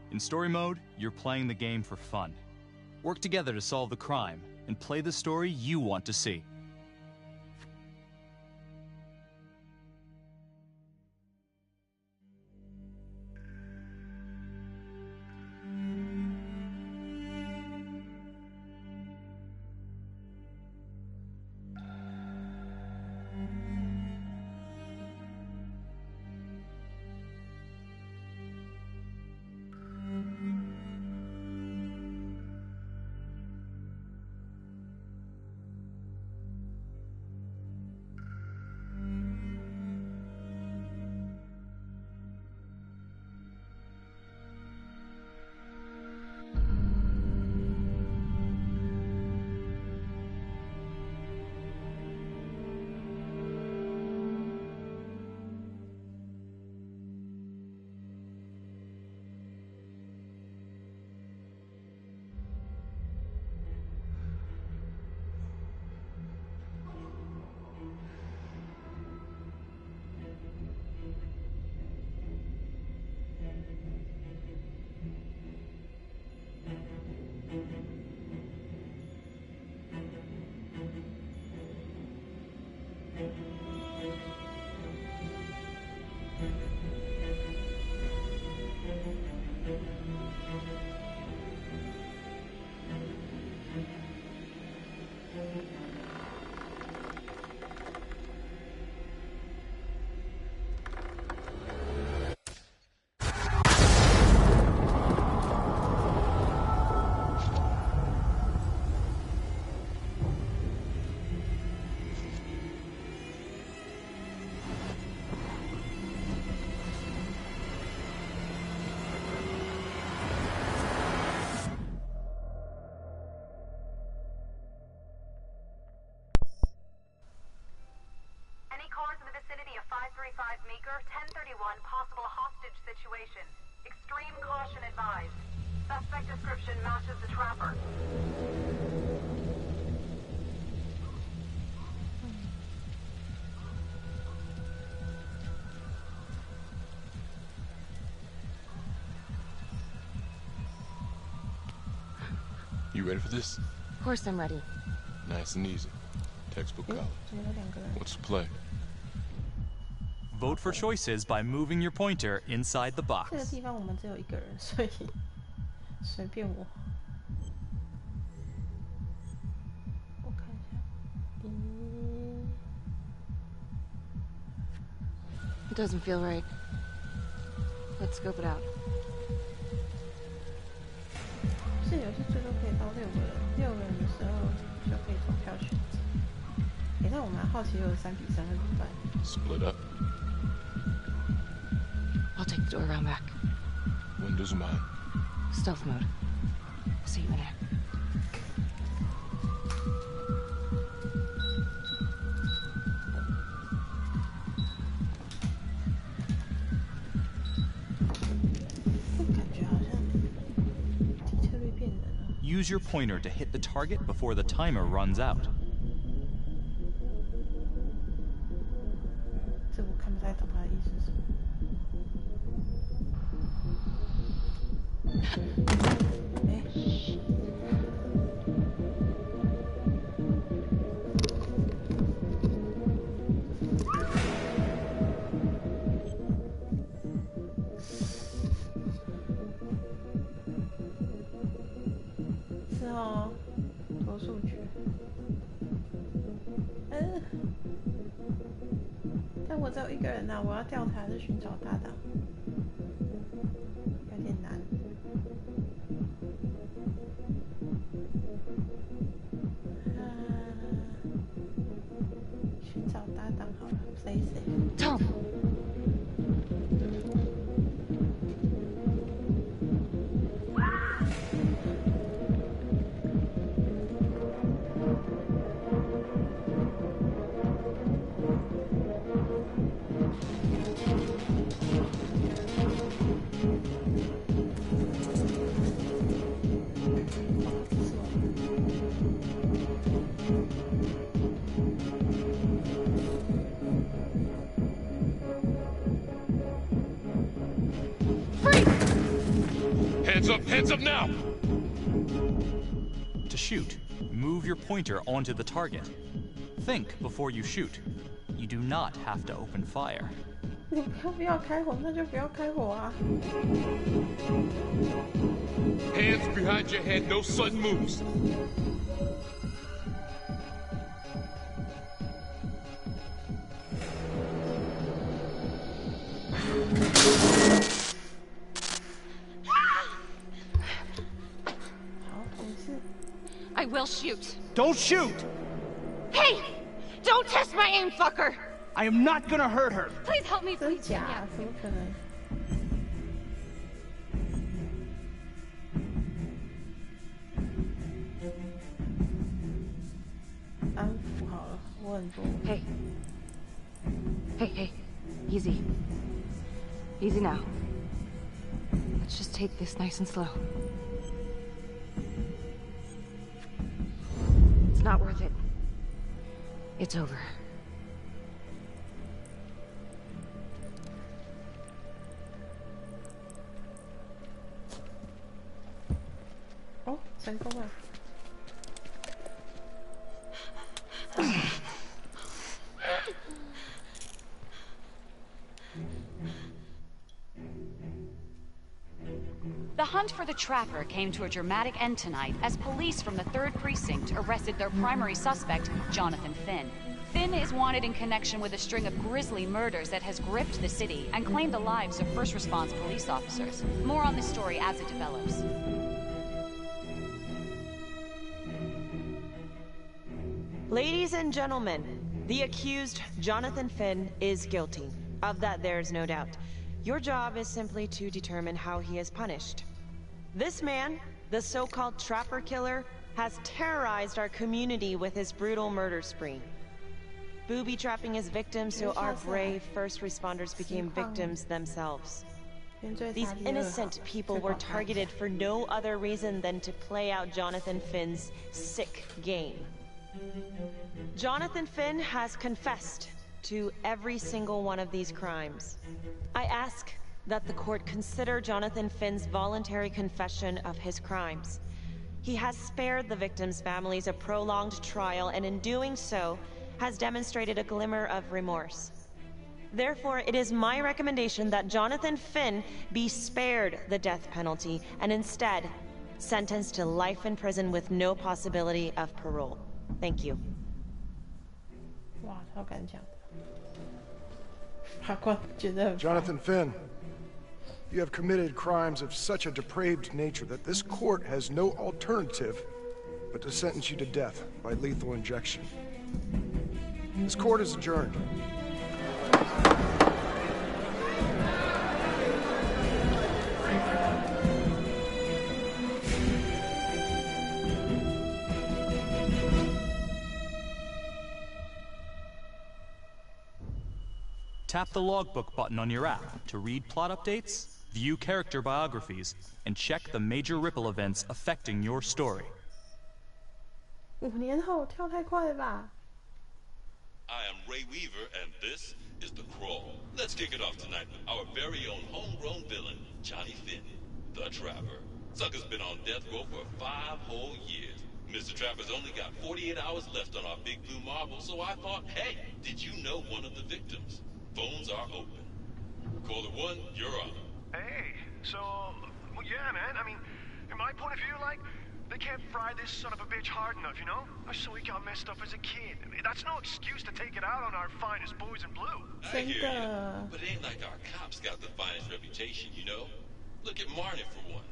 In story mode, you're playing the game for fun. Work together to solve the crime and play the story you want to see. Possible hostage situation. Extreme caution advised. Suspect description matches the trapper. You ready for this? Of course I'm ready. Nice and easy. Textbook college. What's the play? Vote for choices by moving your pointer inside the box. 这个地方我们只有一个人，所以随便我。我看一下。It doesn't feel right. Let's scope it out. 是游戏最多可以到6个人，6个人的时候就可以投票选择。但我蛮好奇，有3比3会怎么办 ？Split up. I'll take the door around back. Windows mine. Stealth mode. See you in there. Use your pointer to hit the target before the timer runs out. 这我看不太懂他的意思是什么。是哦，多数决。但我只有一个人啊，我要调查还是寻找搭档？有点难。寻找搭档好了 ，play safe。Tom。Hands up now! To shoot, move your pointer onto the target. Think before you shoot. You do not have to open fire. 你不要开火，那就不要开火啊！ Hands behind your head, no sudden moves. I will shoot. Don't shoot! Hey! Don't test my aim, fucker! I am not gonna hurt her. Please help me, 真 please. 假？怎么可能？安抚好了，我很多。 Hey. Hey. Easy. Easy now. Let's just take this nice and slow. It's not worth it. It's over. Oh, 成功了。 The hunt for the Trapper came to a dramatic end tonight as police from the 3rd Precinct arrested their primary suspect, Jonathan Finn. Finn is wanted in connection with a string of grisly murders that has gripped the city and claimed the lives of first response police officers. More on this story as it develops. Ladies and gentlemen, the accused, Jonathan Finn, is guilty. Of that, there's no doubt. Your job is simply to determine how he is punished. This man, the so-called Trapper Killer, has terrorized our community with his brutal murder spree. Booby-trapping his victims so our brave first responders became victims themselves. These innocent people were targeted for no other reason than to play out Jonathan Finn's sick game. Jonathan Finn has confessed to every single one of these crimes. I ask that the court consider Jonathan Finn's voluntary confession of his crimes. He has spared the victims' families a prolonged trial, and in doing so, has demonstrated a glimmer of remorse. Therefore, it is my recommendation that Jonathan Finn be spared the death penalty, and instead, sentenced to life in prison with no possibility of parole. Thank you. 哇，超敢讲的。法官觉得很烦。 Jonathan Finn, you have committed crimes of such a depraved nature that this court has no alternative but to sentence you to death by lethal injection. This court is adjourned. Tap the logbook button on your app to read plot updates, view character biographies, and check the major ripple events affecting your story. 5年后跳太快了吧？ I am Ray Weaver, and this is The Crawl. Let's kick it off tonight with our very own homegrown villain, Johnny Finn, the Trapper. Sucker's been on death row for 5 whole years. Mr. Trapper's only got 48 hours left on our big blue marble, so I thought, hey, did you know one of the victims? Phones are open. Caller 1, you're up. Hey, so, well, yeah, man, I mean, in my point of view, like, they can't fry this son of a bitch hard enough, you know? So he got messed up as a kid. I mean, that's no excuse to take it out on our finest boys in blue. I hear you, but it ain't like our cops got the finest reputation, you know? Look at Marnie for one.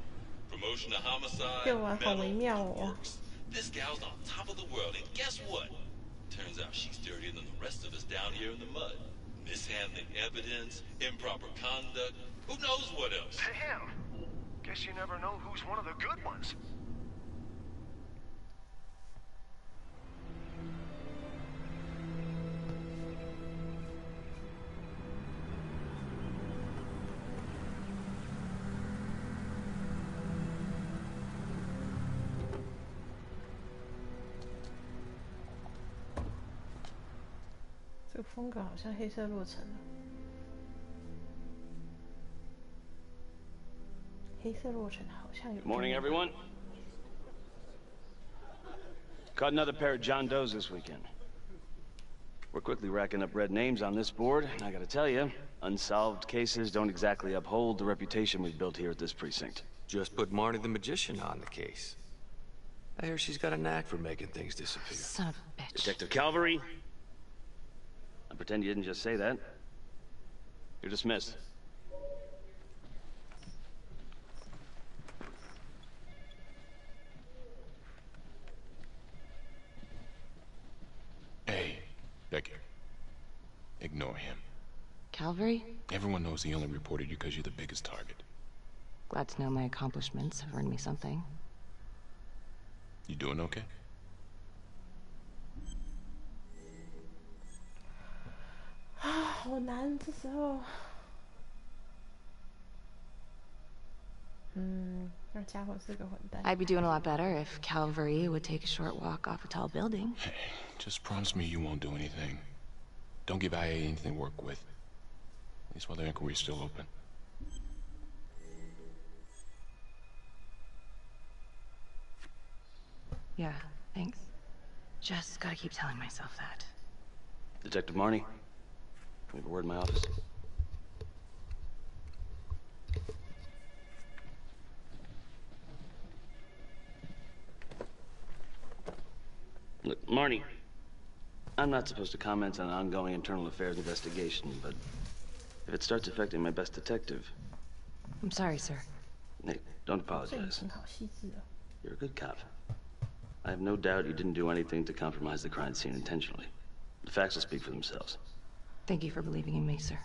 Promotion to homicide, medal, works. This gal's on top of the world, and guess what? Turns out she's dirtier than the rest of us down here in the mud. Mishandling evidence, improper conduct, who knows what else? Damn. Guess you never know who's one of the good ones. "这个风格好像黑色洛城。黑色洛城好像有。Good morning, everyone. Caught another pair of John Does this weekend. We're quickly racking up red names on this board, and I gotta tell you, unsolved cases don't exactly uphold the reputation we've built here at this precinct. Just put Marnie the Magician on the case. I hear she's got a knack for making things disappear. Son of a bitch. Detective Calvary? I pretend you didn't just say that. You're dismissed. Hey, Becky. Ignore him. Calvary? Everyone knows he only reported you because you're the biggest target. Glad to know my accomplishments have earned me something. You doing okay? Ah, 好难这时候。那家伙是个混蛋。I'd be doing a lot better if Calvary would take a short walk off a tall building. Hey, just promise me you won't do anything. Don't give IA anything to work with. At least while the inquiry's still open. Yeah, thanks. Just gotta keep telling myself that. Detective Marnie, we have a word in my office. Look, Marnie, I'm not supposed to comment on an ongoing internal affairs investigation, but if it starts affecting my best detective... I'm sorry, sir. Hey, don't apologize. You're a good cop. I have no doubt you didn't do anything to compromise the crime scene intentionally. The facts will speak for themselves. Thank you for believing in me, sir.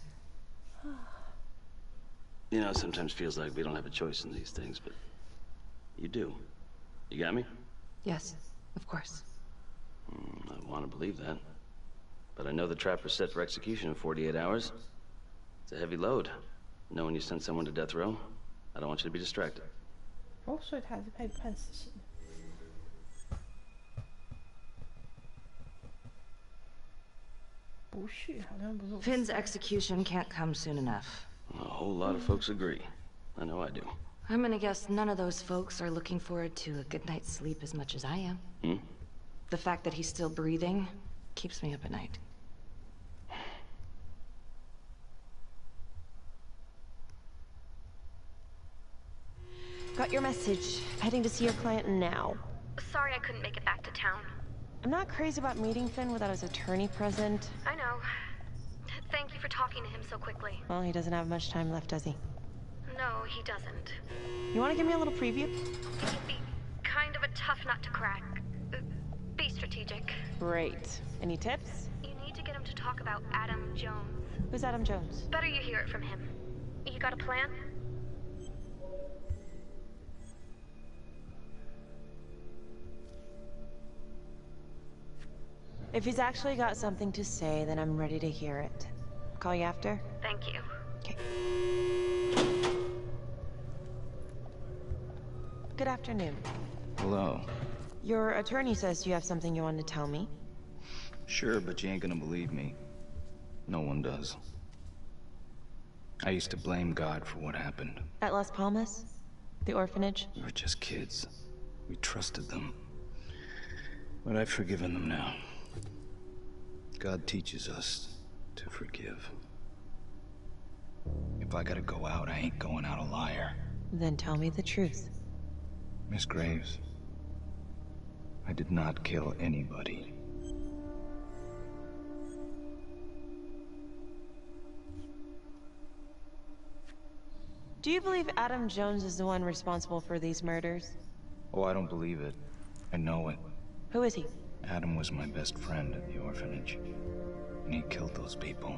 You know, it sometimes feels like we don't have a choice in these things, but you do. You got me? Yes, of course. I want to believe that. But I know the trapper's set for execution in 48 hours. It's a heavy load. Knowing you sent someone to death row, I don't want you to be distracted. 哦，所以他还是被判死刑。不是，好像不是。Finn's execution can't come soon enough. A whole lot of folks agree. I know I do. I'm gonna guess none of those folks are looking forward to a good night's sleep as much as I am. The fact that he's still breathing keeps me up at night. Got your message. Heading to see your client now. Sorry I couldn't make it back to town. I'm not crazy about meeting Finn without his attorney present. I know. Thank you for talking to him so quickly. Well, he doesn't have much time left, does he? No, he doesn't. You want to give me a little preview? He'd be kind of a tough nut to crack. Be strategic. Great. Any tips? You need to get him to talk about Adam Jones. Who's Adam Jones? Better you hear it from him. You got a plan? If he's actually got something to say, then I'm ready to hear it. Call you after? Thank you. Okay. Good afternoon. Hello. Your attorney says you have something you want to tell me. Sure, but you ain't gonna believe me. No one does. I used to blame God for what happened. At Las Palmas? The orphanage? We were just kids. We trusted them. But I've forgiven them now. God teaches us to forgive. If I gotta go out, I ain't going out a liar. Then tell me the truth. Miss Graves, I did not kill anybody. Do you believe Adam Jones is the one responsible for these murders? Oh, I don't believe it. I know it. Who is he? Adam was my best friend at the orphanage. And he killed those people.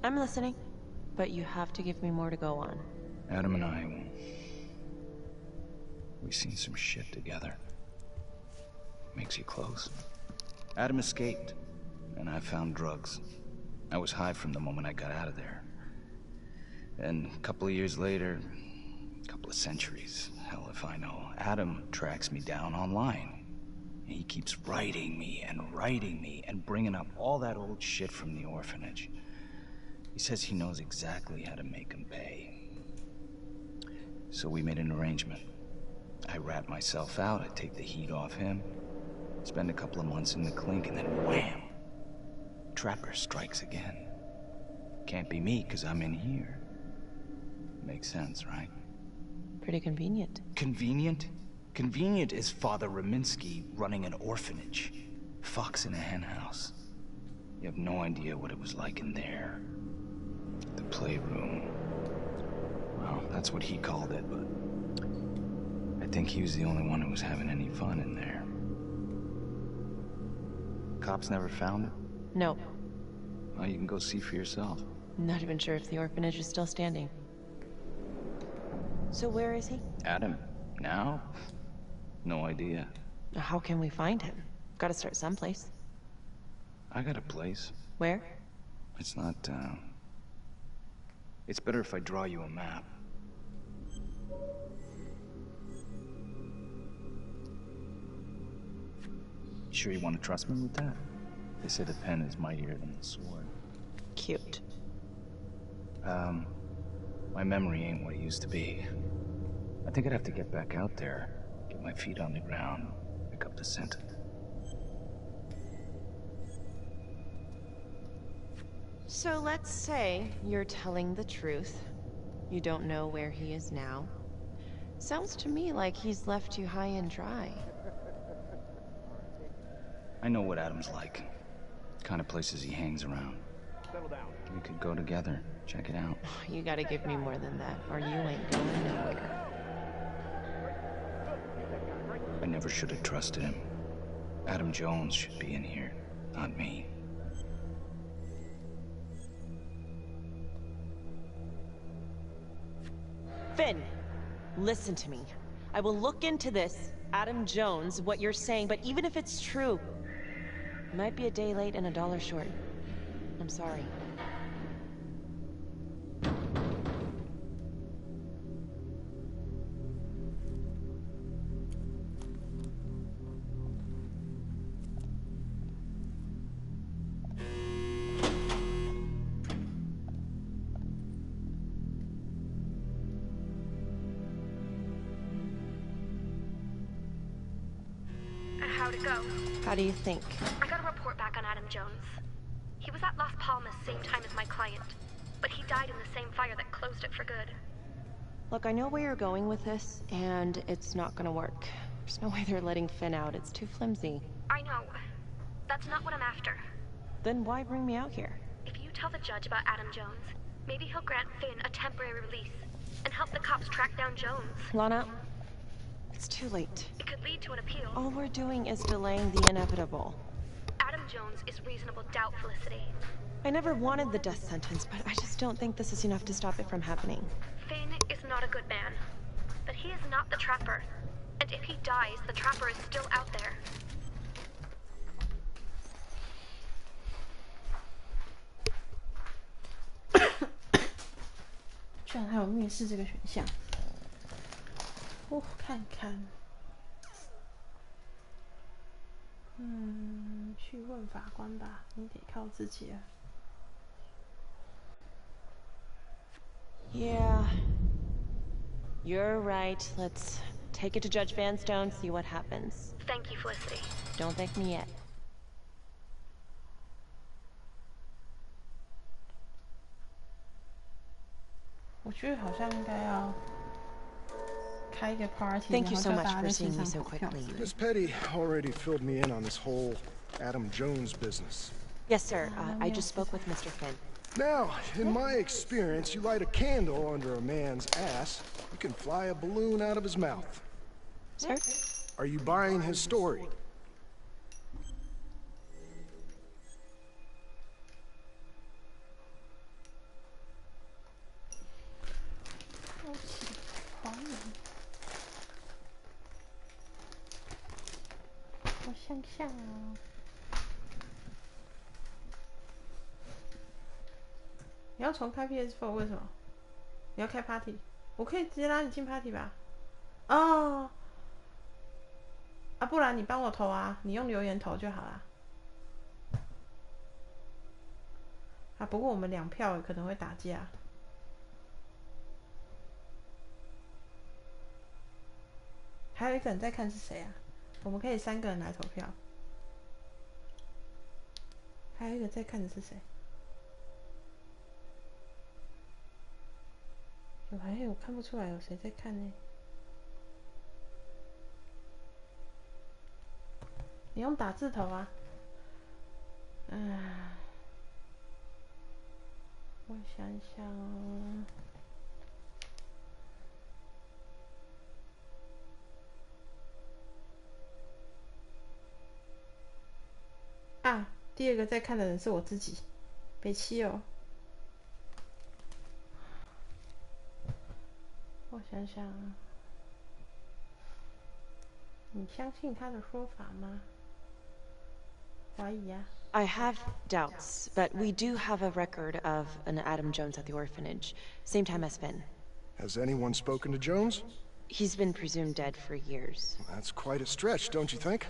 I'm listening. But you have to give me more to go on. Adam and I, we've seen some shit together. Makes you close. Adam escaped, and I found drugs. I was high from the moment I got out of there. And a couple of years later, a couple of centuries, hell if I know, Adam tracks me down online. And he keeps writing me and bringing up all that old shit from the orphanage. He says he knows exactly how to make him pay. So we made an arrangement. I rat myself out, I take the heat off him, spend a couple of months in the clink, and then wham! Trapper strikes again. Can't be me, 'cause I'm in here. Makes sense, right? Pretty convenient. Convenient? Convenient is Father Raminsky running an orphanage. Fox in a henhouse. You have no idea what it was like in there. The playroom. Well, that's what he called it, but I think he was the only one who was having any fun in there. Cops never found it? No. Well, you can go see for yourself. Not even sure if the orphanage is still standing. So where is he? Adam? Now? No idea. How can we find him? Gotta start someplace. I got a place. Where? It's not, It's better if I draw you a map. You sure you want to trust me with that? They say the pen is mightier than the sword. Cute. My memory ain't what it used to be. I think I'd have to get back out there, get my feet on the ground, pick up the scent. So let's say you're telling the truth. You don't know where he is now. Sounds to me like he's left you high and dry. I know what Adam's like. Kind of places he hangs around. Settle down. We could go together, check it out. You gotta give me more than that, or you ain't going nowhere. I never should have trusted him. Adam Jones should be in here, not me. Finn, listen to me. I will look into this, Adam Jones, what you're saying, but even if it's true, it might be a day late and $1 short. I'm sorry. How'd it go? How do you think? I got a report back on Adam Jones. He was at Las Palmas same time as my client, but he died in the same fire that closed it for good. Look, I know where you're going with this, and it's not gonna work. There's no way they're letting Finn out. It's too flimsy. I know. That's not what I'm after. Then why bring me out here? If you tell the judge about Adam Jones, maybe he'll grant Finn a temporary release and help the cops track down Jones. Lana, it's too late. It could lead to an appeal. All we're doing is delaying the inevitable. Adam Jones is reasonable doubt, Felicity. I never wanted the death sentence, but I just don't think this is enough to stop it from happening. Finn is not a good man, but he is not the Trapper. And if he dies, the Trapper is still out there. 居然还有面试这个选项，看看。去问法官吧，你得靠自己啊。Yeah. You're right. Let's take it to Judge Vanstone, see what happens. Thank you, Felicity. Don't thank me yet. 我觉得好像应该要开一个 party， Thank you so 然后 much 叫大 for 家线 seeing me 上 so 投票。 quickly. Miss Petty already filled me in on this whole Adam Jones business. Yes, sir. I just spoke with Mr. Finn. Now, in my experience, you light a candle under a man's ass, you can fly a balloon out of his mouth. Sir? Are you buying his story? Oh, 你要重开 PS4 为什么？你要开 party？ 我可以直接拉你进 party 吧？哦，啊，不然你帮我投啊，你用留言投就好啦。啊，不过我们2票可能会打架。还有一个人在看是谁啊？我们可以3个人来投票。还有一个在看的是谁？我看不出来有谁在看呢。你用打字投啊。我想想哦。啊，第2个在看的人是我自己，北七哦。我想想啊，你相信他的说法吗？怀疑啊。I have doubts, but we do have a record of an Adam Jones at the orphanage, same time as Finn. Has anyone spoken to Jones? He's been presumed dead for years. That's quite a stretch, don't you think?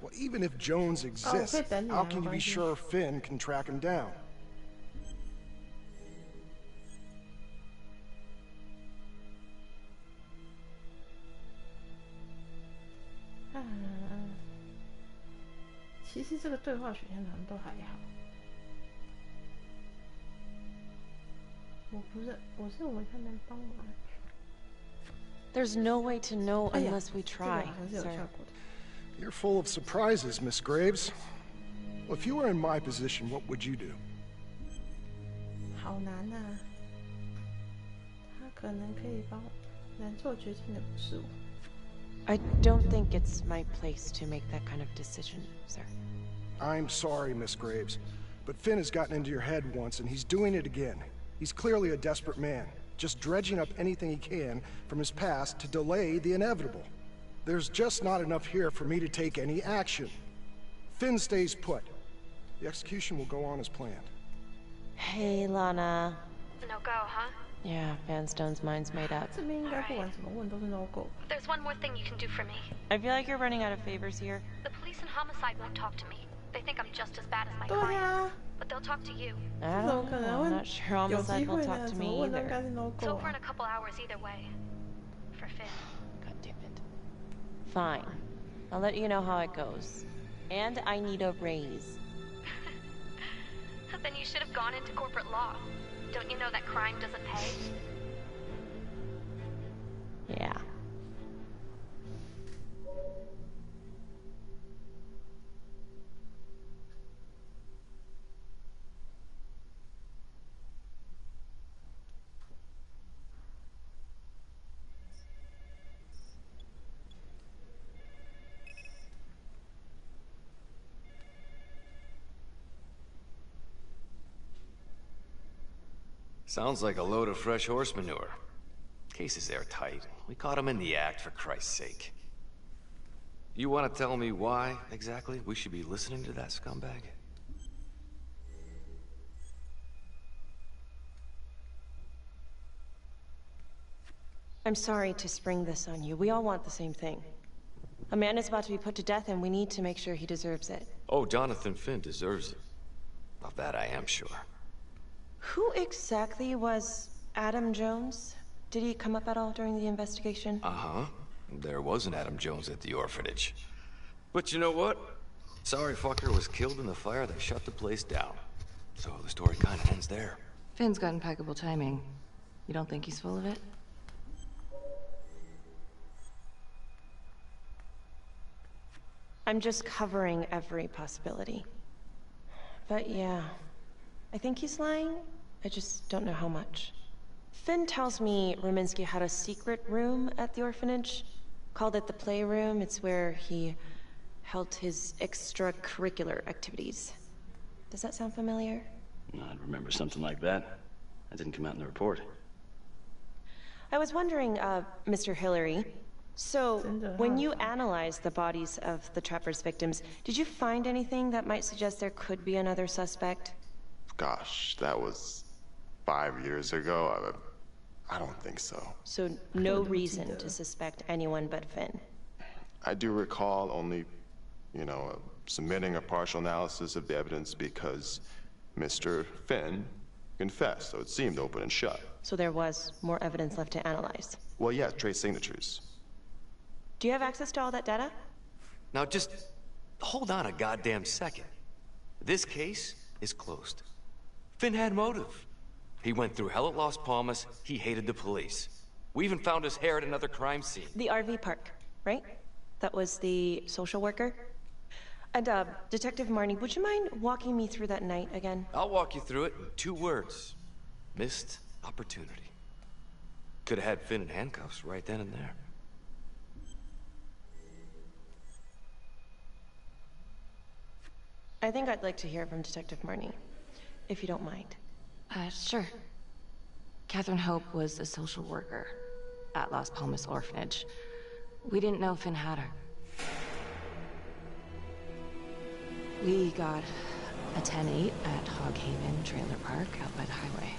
Well, even if Jones exists, how can you be sure Finn can track him down? Ah. 其实这个对话选项好像都还好。我认为他能帮忙。There's no way to know unless we try, sir. You're full of surprises, Miss Graves. Well, if you were in my position, what would you do? 好难啊！他可能可以帮我，难做决定的不是我。I don't think it's my place to make that kind of decision, sir. I'm sorry, Miss Graves, but Finn has gotten into your head once, and he's doing it again. He's clearly a desperate man, just dredging up anything he can from his past to delay the inevitable. There's just not enough here for me to take any action. Finn stays put. The execution will go on as planned. Hey, Lana. No go, huh? Yeah, Vanstone's mind's made up. 这边应该不管怎么问都是 no go. There's one more thing you can do for me. I feel like you're running out of favors here. The police and homicide won't talk to me. They think I'm just as bad as my 对啊 client. But they'll talk to you. I don't know. I'm not sure homicide will talk to me either. It's over in a couple hours either way. For Finn. God damn it. Fine. I'll let you know how it goes. And I need a raise. Then you should have gone into corporate law. Don't you know that crime doesn't pay? Yeah. Sounds like a load of fresh horse manure. Case is airtight. We caught him in the act, for Christ's sake. You want to tell me why, exactly, we should be listening to that scumbag? I'm sorry to spring this on you. We all want the same thing. A man is about to be put to death, and we need to make sure he deserves it. Oh, Jonathan Finn deserves it. Of that I am sure. Who exactly was Adam Jones? Did he come up at all during the investigation? Uh-huh. There was an Adam Jones at the orphanage. But you know what? Sorry fucker was killed in the fire that shut the place down. So the story kind of ends there. Finn's got impeccable timing. You don't think he's full of it? I'm just covering every possibility. But yeah, I think he's lying. I just don't know how much. Finn tells me Rominsky had a secret room at the orphanage. Called it the playroom. It's where he held his extracurricular activities. Does that sound familiar? I'd remember something like that. That didn't come out in the report. I was wondering, Mr. Hillary, so when you analyzed the bodies of the Trapper's victims, did you find anything that might suggest there could be another suspect? Gosh, that was 5 years ago. I don't think so. So no reason to suspect anyone but Finn? I do recall only, submitting a partial analysis of the evidence because Mr. Finn confessed, so it seemed open and shut. So there was more evidence left to analyze. Well, yeah, trace signatures. Do you have access to all that data? Now just hold on a goddamn second. This case is closed. Finn had motive. He went through hell at Las Palmas, he hated the police. We even found his hair at another crime scene. The RV park, right? That was the social worker? And, Detective Marnie, would you mind walking me through that night again? I'll walk you through it in 2 words. Missed opportunity. Could have had Finn in handcuffs right then and there. I think I'd like to hear from Detective Marnie, if you don't mind. Sure. Catherine Hope was a social worker at Las Palmas Orphanage. We didn't know Finn had her. We got a 10-8 at Hog Haven Trailer Park out by the highway.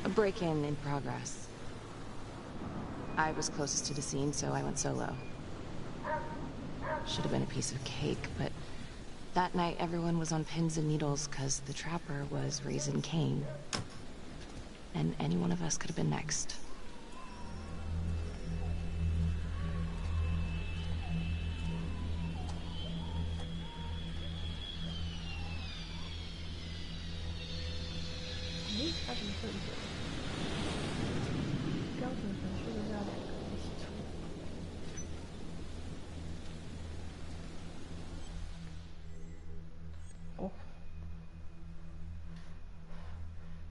A break-in in progress. I was closest to the scene, so I went solo. Should have been a piece of cake, but that night everyone was on pins and needles because the trapper was raising Cain. And any one of us could have been next.哦，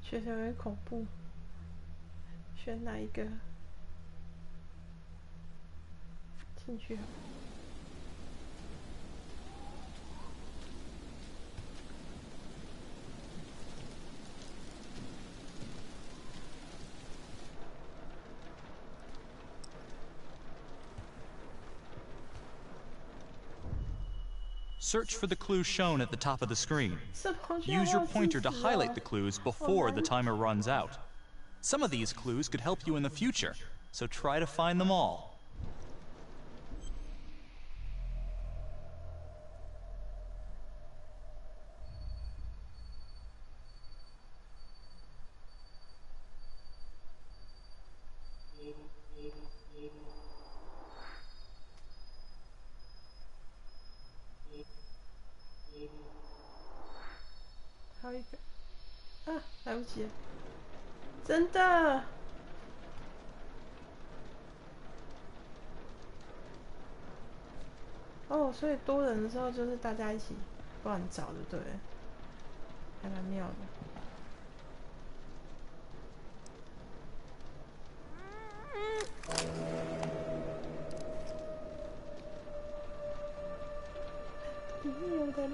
学校有点恐怖，选哪一个进去？ Search for the clues shown at the top of the screen. Use your pointer to highlight the clues before the timer runs out. Some of these clues could help you in the future, so try to find them all.还有一个啊，来不及了，真的。哦，所以多人的时候就是大家一起乱找，就对了，还蛮妙的。里面有人。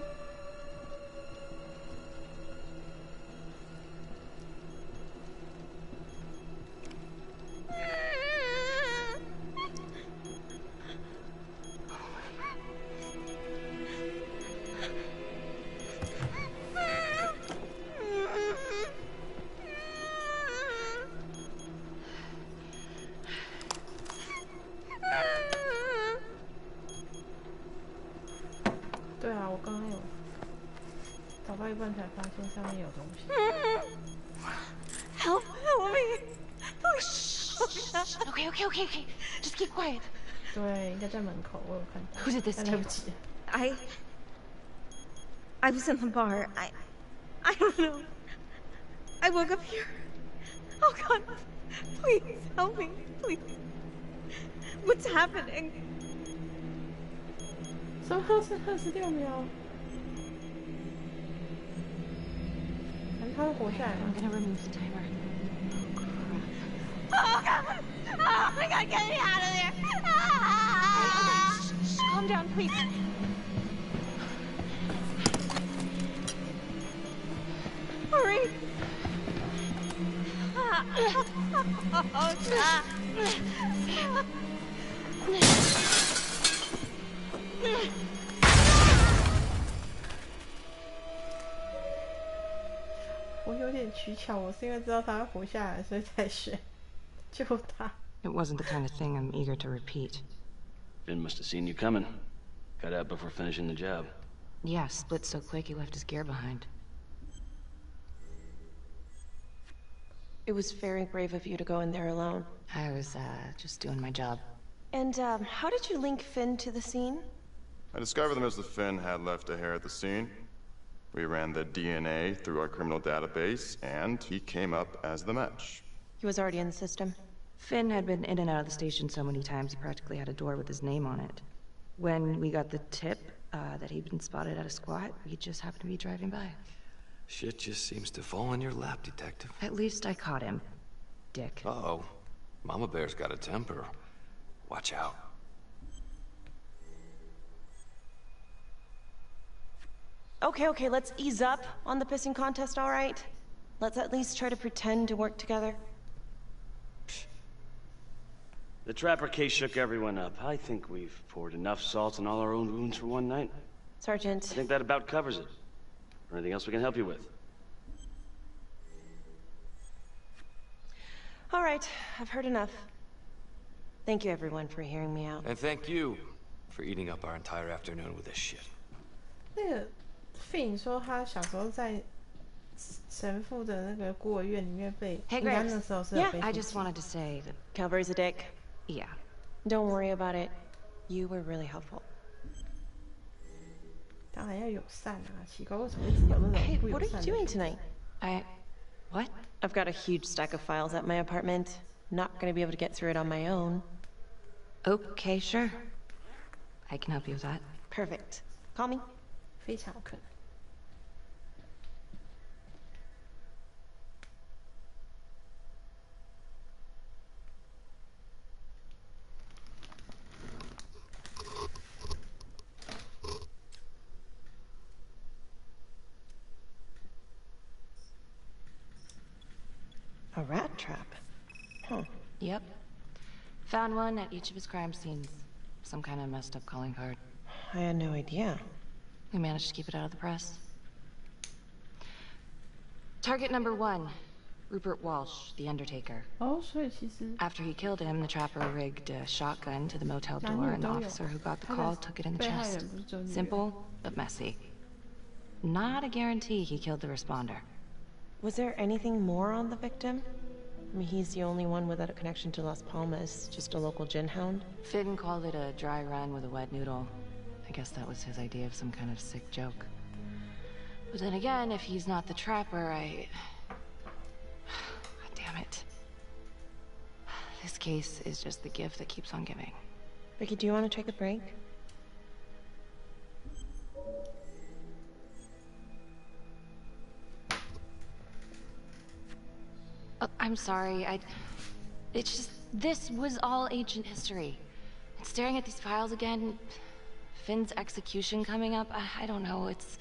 对啊，我刚刚有找到一半才发现上面有东西。Help me! Please! Okay. Just keep quiet. 对，应该在门口，我有看到。 Who did this 但 to 来 you? 不及。I was in the bar. I don't know. I woke up here. Oh God! Please help me, please. What's happening? 什么是26秒？反正他会活下来吗？ I'm gonna remove the timer. Oh God! Oh my God! Get me out of there! Ah! Shh, calm down, please. Hurry! Oh God! 我有点取巧，我是因为知道他会活下来，所以才选救他。 It wasn't the kind of thing I'm eager to repeat. Finn must have seen you coming. Cut out before finishing the job. Yeah, split so quick he left his gear behind. It was very brave of you to go in there alone. I was, just doing my job. And, how did you link Finn to the scene? I discovered that Mr. Finn had left a hair at the scene. We ran the DNA through our criminal database, and he came up as the match. He was already in the system. Finn had been in and out of the station so many times he practically had a door with his name on it. When we got the tip that he'd been spotted at a squat, we just happened to be driving by. Shit just seems to fall in your lap, Detective. At least I caught him, dick. Uh-oh. Mama Bear's got a temper. Watch out. Okay, let's ease up on the pissing contest, all right? Let's at least try to pretend to work together. The Trapper case shook everyone up. I think we've poured enough salt on all our own wounds for one night. Sergeant. I think that about covers it. Or anything else we can help you with? All right, I've heard enough. Thank you, everyone, for hearing me out. And thank you for eating up our entire afternoon with this shit. 那个 Finn 说他小时候在神父的那个孤儿院里面被， Hey, 应该 Grace. 那时候是有 Yeah, 被 I fulci just wanted to say that... Calvary's a dick. Yeah. Don't worry about it. You were really helpful. 当然要友善啊，奇怪为什么一直有那种 Hey, 不友 what are 善 you 的 doing tonight? What? I've got a huge stack of files at my apartment. Not gonna be able to get through it on my own. Okay, sure. I can help you with that. Perfect. Call me. 非常有可能。A rat trap. Huh. Yep. Found one at each of his crime scenes. Some kind of messed up calling card. I had no idea. We managed to keep it out of the press. Target number 1. Rupert Walsh, the Undertaker. 哦，所以其实 After he killed him, the trapper rigged a shotgun to the motel door, and the officer who got the call took it in the chest. Simple, but messy. Not a guarantee he killed the responder. Was there anything more on the victim? I mean, he's the only one without a connection to Las Palmas, just a local gin hound. Finn called it a dry run with a wet noodle. I guess that was his idea of some kind of sick joke. But then again, if he's not the trapper, damn it. This case is just the gift that keeps on giving. Vicky, do you want to take a break? Oh, I'm sorry, it's just, this was all ancient history. And staring at these files again, Finn's execution coming up, I don't know, it's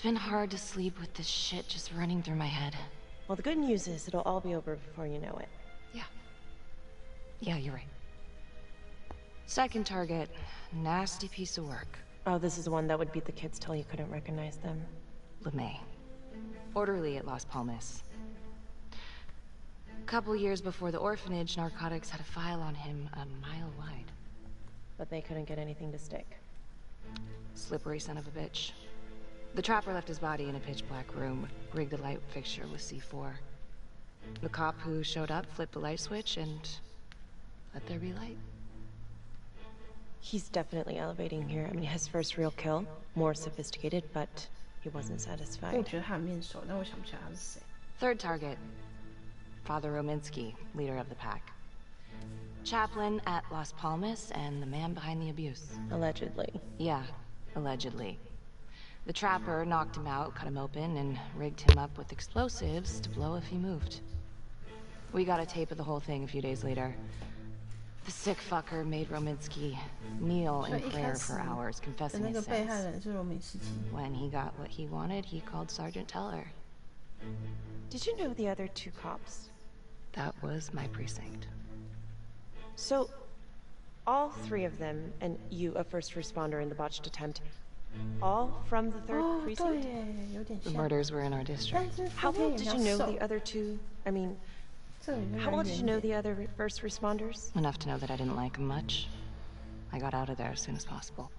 been hard to sleep with this shit just running through my head. Well, the good news is it'll all be over before you know it. Yeah, you're right. Second target, nasty piece of work. Oh, this is the one that would beat the kids till you couldn't recognize them. LeMay. Orderly at Las Palmas. A couple years before the orphanage, narcotics had a file on him a mile wide. But they couldn't get anything to stick. Slippery son of a bitch. The trapper left his body in a pitch-black room, rigged the light fixture with C4. The cop who showed up flipped the light switch and let there be light. He's definitely elevating here. I mean, his first real kill, more sophisticated, but he wasn't satisfied. 我觉得他很面熟，但我想不起来他是谁。 Third target, Father Rominsky, leader of the pack. Chaplain at Las Palmas and the man behind the abuse. Allegedly. Yeah, allegedly. The trapper knocked him out, cut him open, and rigged him up with explosives to blow if he moved. We got a tape of the whole thing a few days later. The sick fucker made Rominsky kneel in prayer for hours, confessing his sins. When he got what he wanted, he called Sergeant Teller. Did you know the other two cops? That was my precinct. So, all three of them, and you, a first responder in the botched attempt, all from the third precinct? The murders were in our district. How well did you know the other two? I mean, how well did you know the other first responders? Enough to know that I didn't like them much. I got out of there as soon as possible.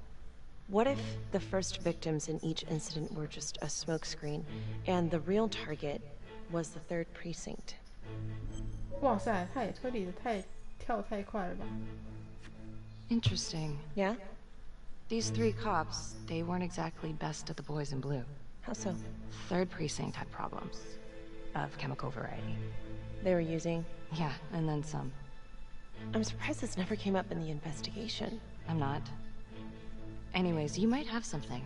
What if the first victims in each incident were just a smokescreen, and the real target was the 3rd precinct. 哇塞，他也推理的跳太快了吧 Interesting. Yeah? These 3 cops, they weren't exactly best at the boys in blue. How so? 3rd precinct had problems. Of chemical variety. They were using? Yeah, and then some. I'm surprised this never came up in the investigation. I'm not. Anyways, you might have something.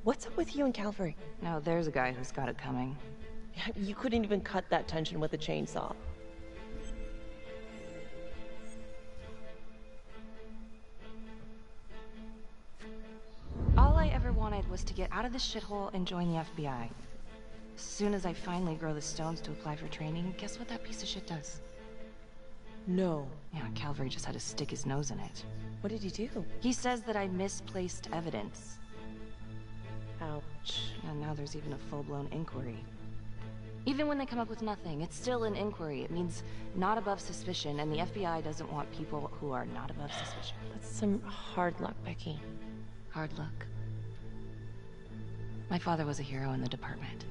What's up with you and Calvary? Now, there's a guy who's got it coming. You couldn't even cut that tension with a chainsaw. All I ever wanted was to get out of this shithole and join the FBI. As soon as I finally grow the stones to apply for training, guess what that piece of shit does? No. Yeah, Calvary just had to stick his nose in it. What did he do? He says that I misplaced evidence. Ouch. And now there's even a full-blown inquiry. Even when they come up with nothing, it's still an inquiry. It means not above suspicion, and the FBI doesn't want people who are not above suspicion. That's some hard luck, Becky. Hard luck. My father was a hero in the department.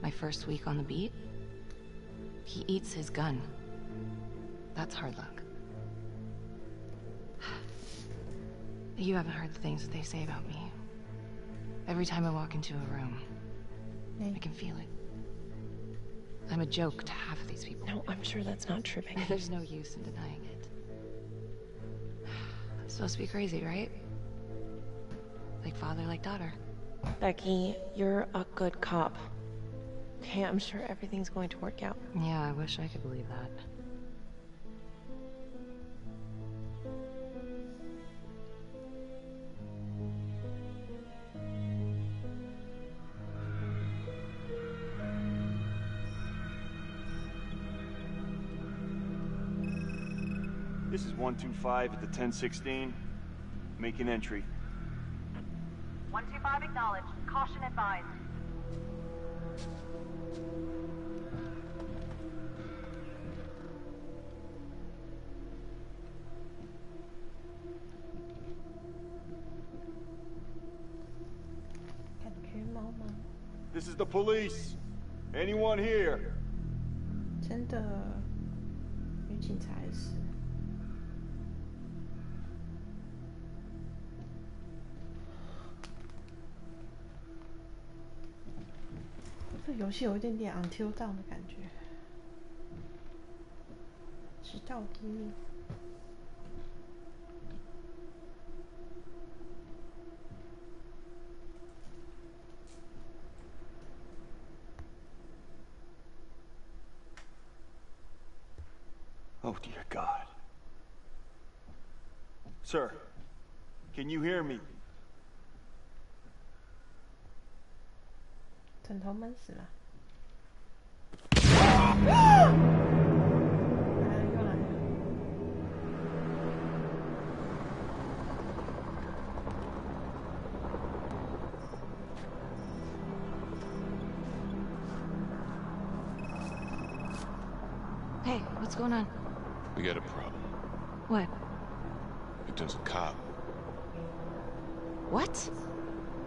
My first week on the beat, he eats his gun. That's hard luck. You haven't heard the things that they say about me. Every time I walk into a room, I can feel it. I'm a joke to half of these people. No, I'm sure that's not true, Becky. There's no use in denying it. I'm supposed to be crazy, right? Like father, like daughter. Becky, you're a good cop. Okay, I'm sure everything's going to work out. Yeah, I wish I could believe that. This is 125 at the 1016. Making entry. 125 acknowledged. Caution advised. This is the police. Anyone here? 真的女警察也是。这游戏有一点点 Untitled 的感觉，直到地狱。Oh, dear God. Sir, can you hear me? 枕头闷死了。又来了。Hey, what's going on? We got a problem. What? Victim's a cop. What?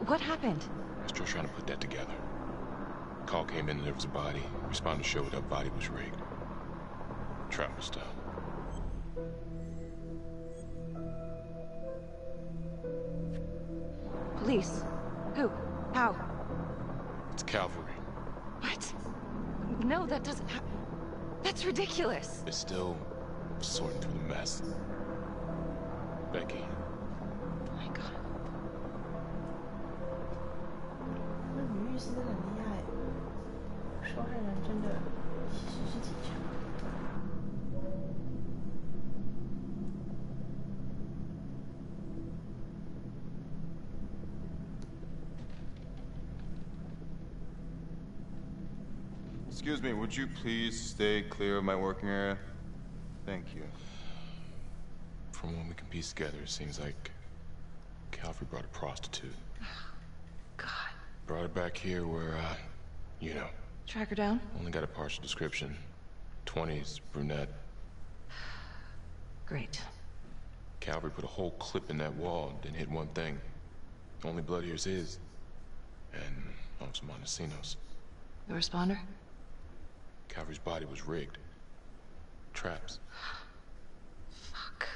What happened? I was still trying to put that together. Call came in and there was a body. Responder showed up, body was rigged. Trapper style. Police? Who? How? It's Calvary. What? No, that doesn't That's ridiculous. It's still sorting through the mess. Becky. Oh my God. 那女律师真的很厉害，受害人真的其实是挺强的。Excuse me, would you please stay clear of my working area? Thank you. From what we can piece together, it seems like Calvary brought a prostitute. God. Brought her back here where, you know. Track her down? Only got a partial description. 20s, brunette. Great. Calvary put a whole clip in that wall, didn't hit one thing. Only blood here's his. And some Montesinos. The responder? Calvary's body was rigged. Traps. Fuck.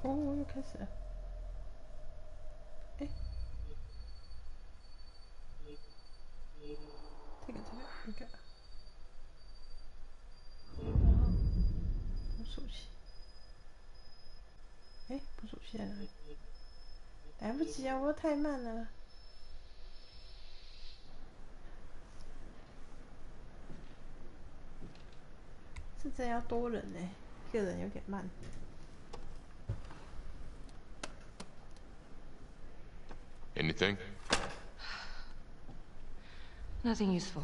Oh, 又开始了。哎，这个，一个，捕鼠器。哎，捕鼠器在哪里？来不及啊，我又太慢了。是真要多人呢，一个人有点慢。Anything? Nothing useful.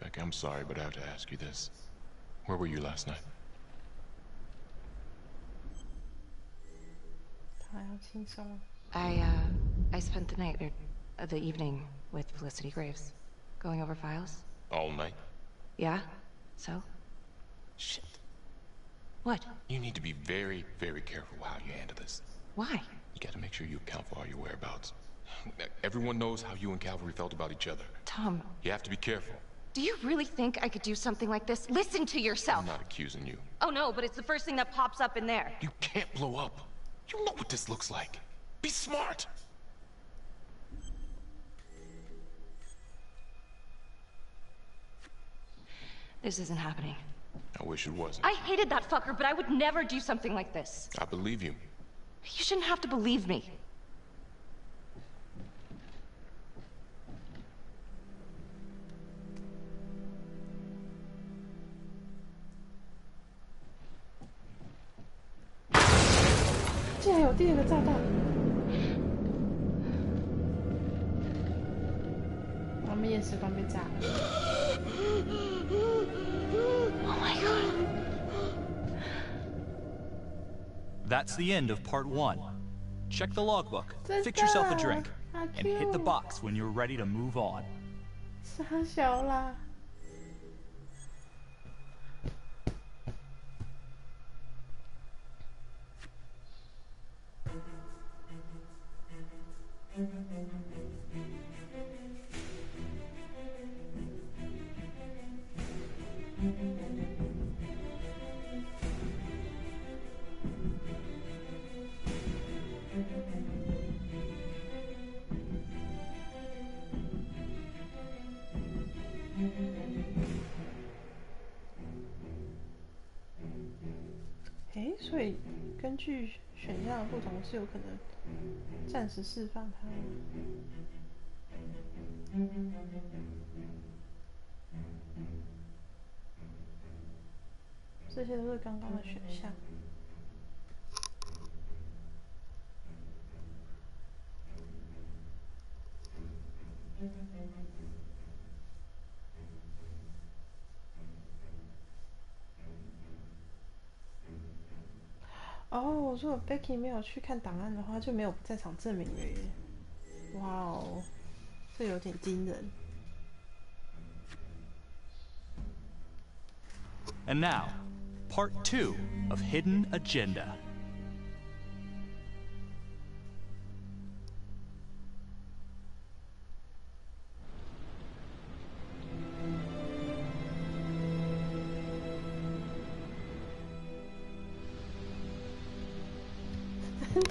Becky, I'm sorry, but I have to ask you this. Where were you last night? I spent the night, or the evening, with Felicity Graves. Going over files. All night? Yeah? So? Shit. What? You need to be very, very careful how you handle this. Why? You gotta make sure you account for all your whereabouts. Everyone knows how you and Calvary felt about each other. Tom. You have to be careful. Do you really think I could do something like this? Listen to yourself! I'm not accusing you. Oh no, but it's the first thing that pops up in there. You can't blow up. You know what this looks like. Be smart! This isn't happening. I wish it wasn't. I hated that fucker, but I would never do something like this. I believe you. You shouldn't have to believe me. Oh 竟然有第二个炸弹！我们验尸官被炸了。Oh my god. That's the end of part 1. Check the logbook, fix yourself a drink, and hit the box when you're ready to move on. 傻小啦。诶，所以根据选项的不同，是有可能暂时释放它。这些都是刚刚的选项。哦，如果 Becky 没有去看档案的话，就没有不在场证明了耶。哇哦，这有点惊人。And now, part 2 of Hidden Agenda.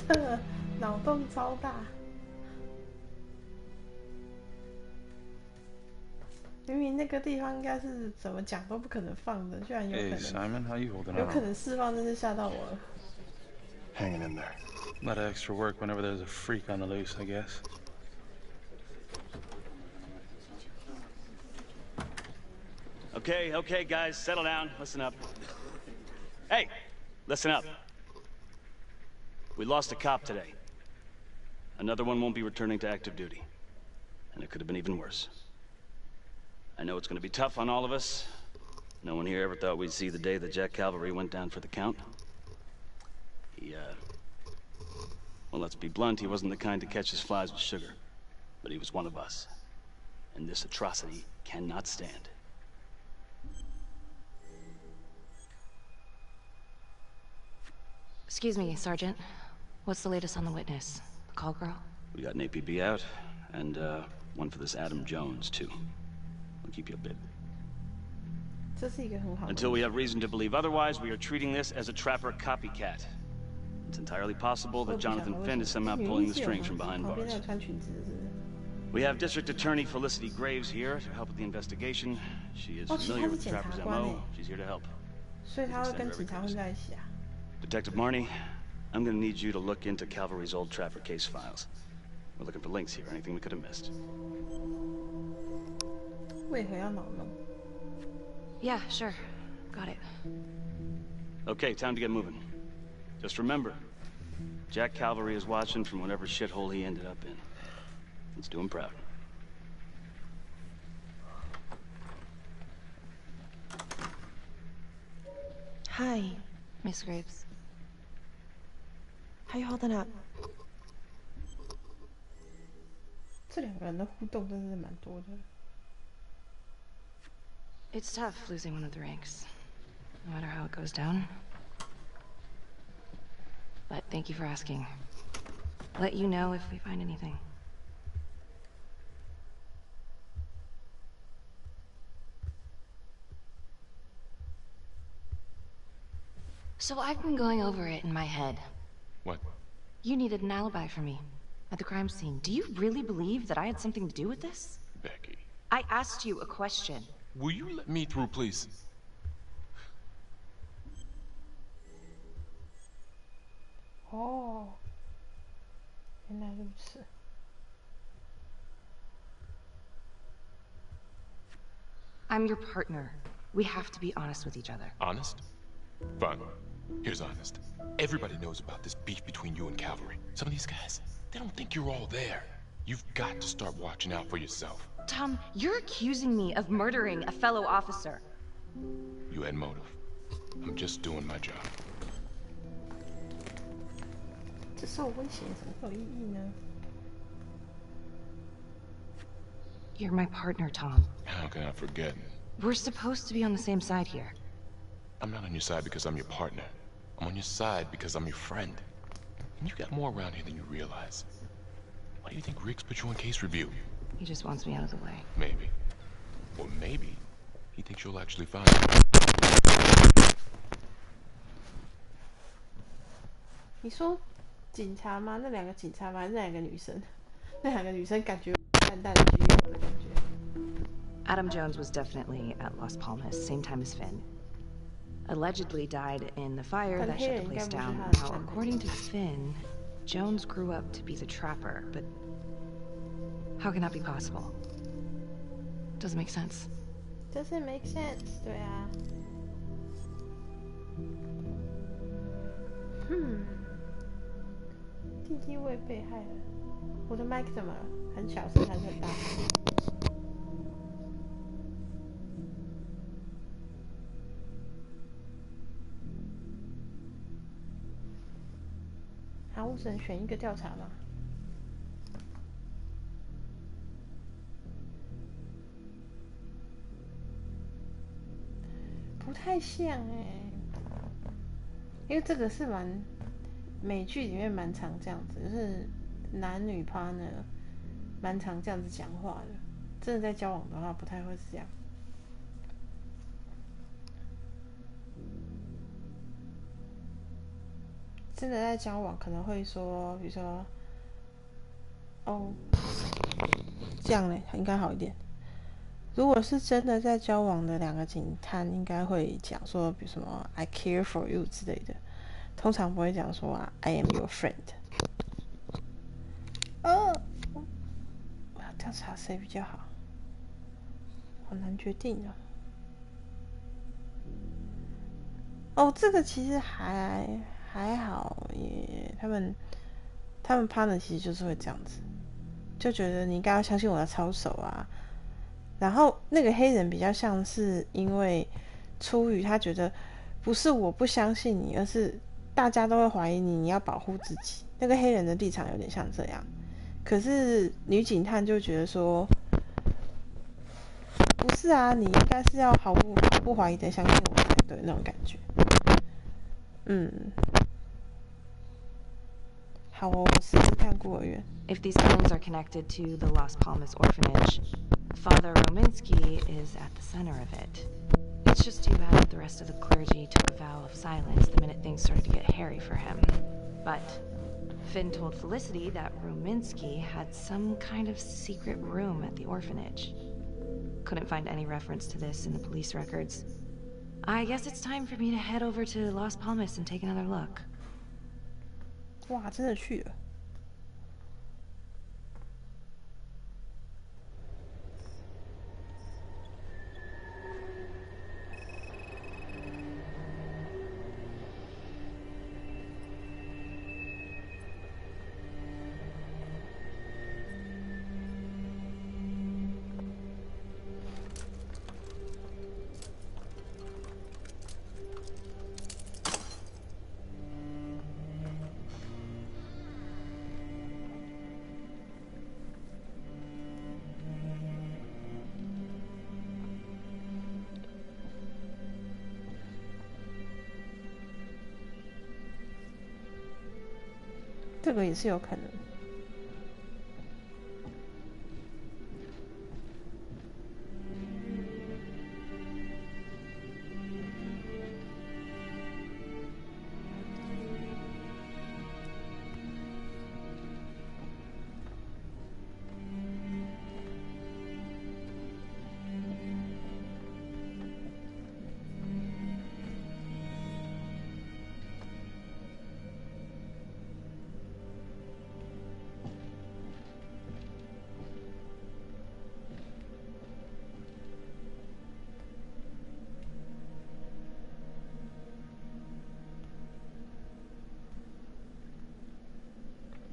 真的脑洞超大，明明那个地方应该是怎么讲都不可能放的，居然有可能。Hey Simon, how you holding up? 有可能释放，真是吓到我了。Hanging in there. A lot of extra work whenever there's a freak on the loose, I guess. Okay, guys, settle down. Listen up. Hey, listen up. We lost a cop today. Another one won't be returning to active duty. And it could have been even worse. I know it's gonna be tough on all of us. No one here ever thought we'd see the day that Jack Calvary went down for the count. Well, let's be blunt, he wasn't the kind to catch his flies with sugar. But he was one of us. And this atrocity cannot stand. Excuse me, Sergeant. What's the latest on the witness? The call girl? We got an APB out, and one for this Adam Jones, too. We'll keep you updated. Until we have reason to believe otherwise, we are treating this as a Trapper copycat. It's entirely possible that Jonathan Finn is somehow pulling the strings from behind bars. We have District Attorney Felicity Graves here to help with the investigation. She is familiar with the Trapper's MO. She's here to help. Detective Marnie, I'm gonna need you to look into Calvary's old Trapper case files. We're looking for links here, anything we could have missed. Yeah, sure. Got it. Okay, time to get moving. Just remember, Jack Calvary is watching from whatever shithole he ended up in. Let's do him proud. Hi, Miss Graves. How you holding up? 这两个人的互动真的是蛮多的。It's tough losing one of the ranks, no matter how it goes down. But thank you for asking. Let you know if we find anything. So I've been going over it in my head. What? You needed an alibi for me at the crime scene. Do you really believe that I had something to do with this? Becky. I asked you a question. Will you let me through, please? Oh, 原来如此。I'm your partner. We have to be honest with each other. Honest? Fine. Here's honest. Everybody knows about this beef between you and Calvary. Some of these guys, they don't think you're all there. You've got to start watching out for yourself. Tom, you're accusing me of murdering a fellow officer. You had motive. I'm just doing my job. 这受威胁怎么会有意义呢？ You're my partner, Tom. How can I forget? We're supposed to be on the same side here. I'm not on your side because I'm your partner. I'm on your side because I'm your friend. And you got more around here than you realize. Why do you think Riggs put you on case review? He just wants me out of the way. Maybe. Or maybe he thinks you'll actually find it. 你说警察吗？那两个警察吗？还是那两个女生？那两个女生感觉淡淡的橘右的感觉。Adam Jones was definitely at Las Palmas, same time as Finn. Allegedly died in the fire that shut the place down. Now, according to Finn, Jones grew up to be the Trapper, but how can that be possible? Doesn't make sense. Doesn't make sense, 对啊。弟弟为被害人，我的麦克怎么了？很小声还是很大声？好，我只能选一个调查吗？不太像哎，因为这个是美剧里面蛮常这样子，就是男女 partner 蛮常这样子讲话的。真的在交往的话，不太会是这样。真的在交往可能会说，比如说，哦，这样嘞，应该好一点。如果是真的在交往的两个警探，应该会讲说，比如什么 "I care for you" 之类的，通常不会讲说啊 "I am your friend"。我要调查谁比较好，好难决定啊。哦，这个其实还好耶，他们 partner 其实就是会这样子，就觉得你应该要相信我的操守啊。然后那个黑人比较像是因为出于他觉得不是我不相信你，而是大家都会怀疑你，你要保护自己。那个黑人的立场有点像这样，可是女警探就觉得说，不是啊，你应该是要毫不怀疑的相信我才对那种感觉。好哦，我试试看孤儿院。If these homes are connected to the Las Palmas orphanage, Father Rominsky is at the center of it. It's just too bad that the rest of the clergy took a vow of silence the minute things started to get hairy for him. But Finn told Felicity that Rominsky had some kind of secret room at the orphanage. Couldn't find any reference to this in the police records. I guess it's time for me to head over to Las Palmas and take another look. 哇，真的去了。这个也是有可能。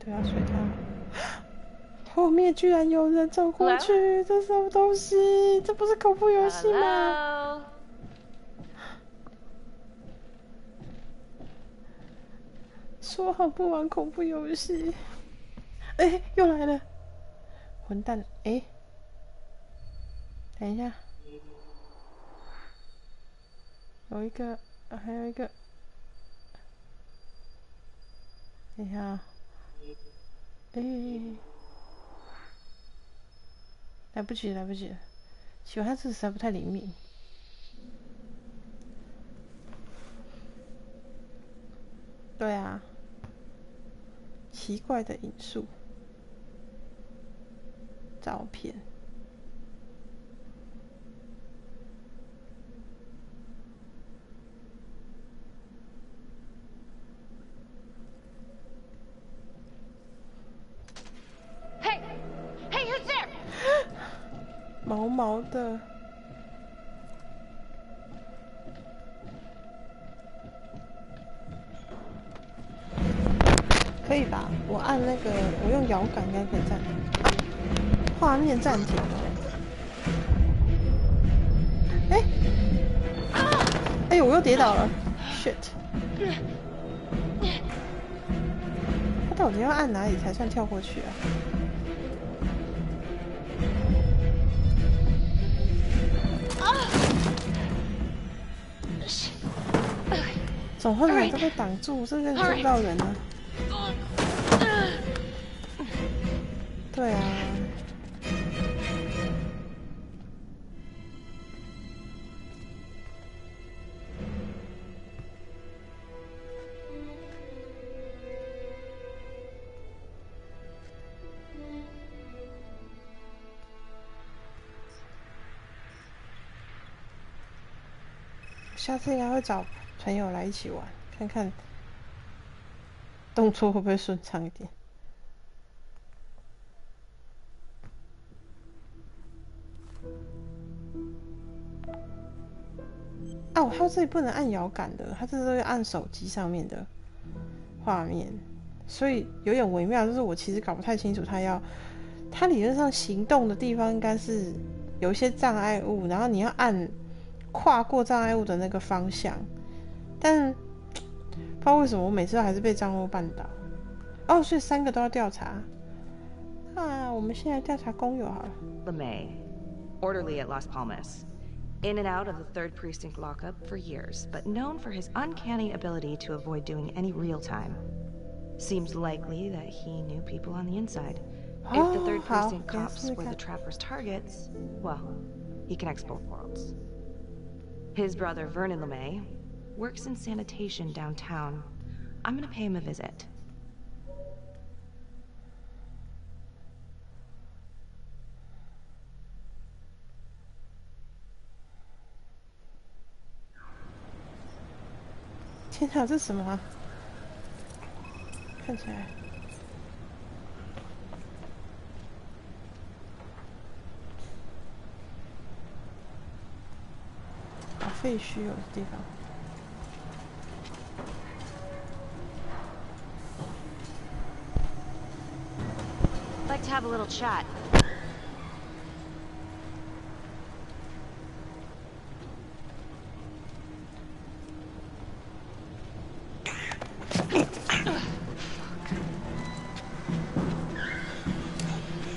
对啊，水塔后面居然有人走过去，这什么东西？这不是恐怖游戏吗？说好不玩恐怖游戏，哎，又来了，混蛋！哎，等一下，有一个，还有一个，等一下啊。来不及了，喜欢他这实在不太灵敏。对啊，奇怪的因素，照片。毛毛的，可以吧？我按那个，我用摇杆应该可以暂停，画面暂停了。哎呦，我又跌倒了 ，shit！ 他到底要按哪里才算跳过去啊？总会有都被挡住，这个撞到人了。对啊。下次应该会找朋友来一起玩，看看动作会不会顺畅一点。哦，它这里不能按摇杆的，它这是按手机上面的画面，所以有点微妙。就是我其实搞不太清楚它理论上行动的地方应该是有一些障碍物，然后你要按跨过障碍物的那个方向，但不知道为什么我每次都还是被障碍物绊倒。哦，所以3个都要调查。啊，我们现在调查工友好了。LeMay, orderly at Las Palmas. In and out of the 3rd Precinct lockup for years, but known for his uncanny ability to avoid doing any real time. Seems likely that he knew people on the inside. If the 3rd Precinct cops were the Trapper's targets, well, he connects both worlds. His brother, Vernon LeMay, works in sanitation downtown. I'm gonna pay him a visit.天哪，这是什么啊？看起来好废墟哦，这地方。Like to have a little chat.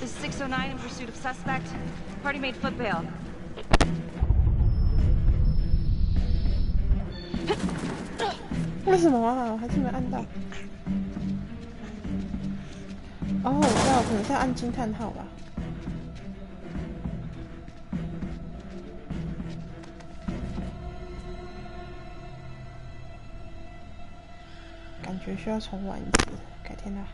This is 609 in pursuit of suspect. Party made foot bail. 为什么啊？我还是没按到。哦，我知道，可能是要按惊叹号吧。感觉需要重玩一次，改天啦。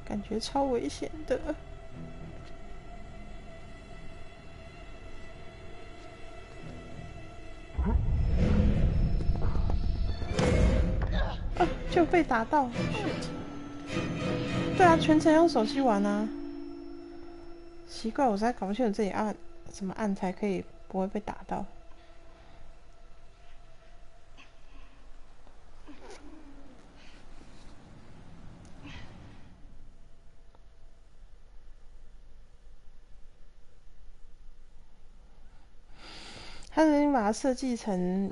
感觉超危险的。啊，就被打到。对啊，全程用手机玩啊。奇怪，我实在搞不清楚这里按怎么按才可以不会被打到。他已经把它设计成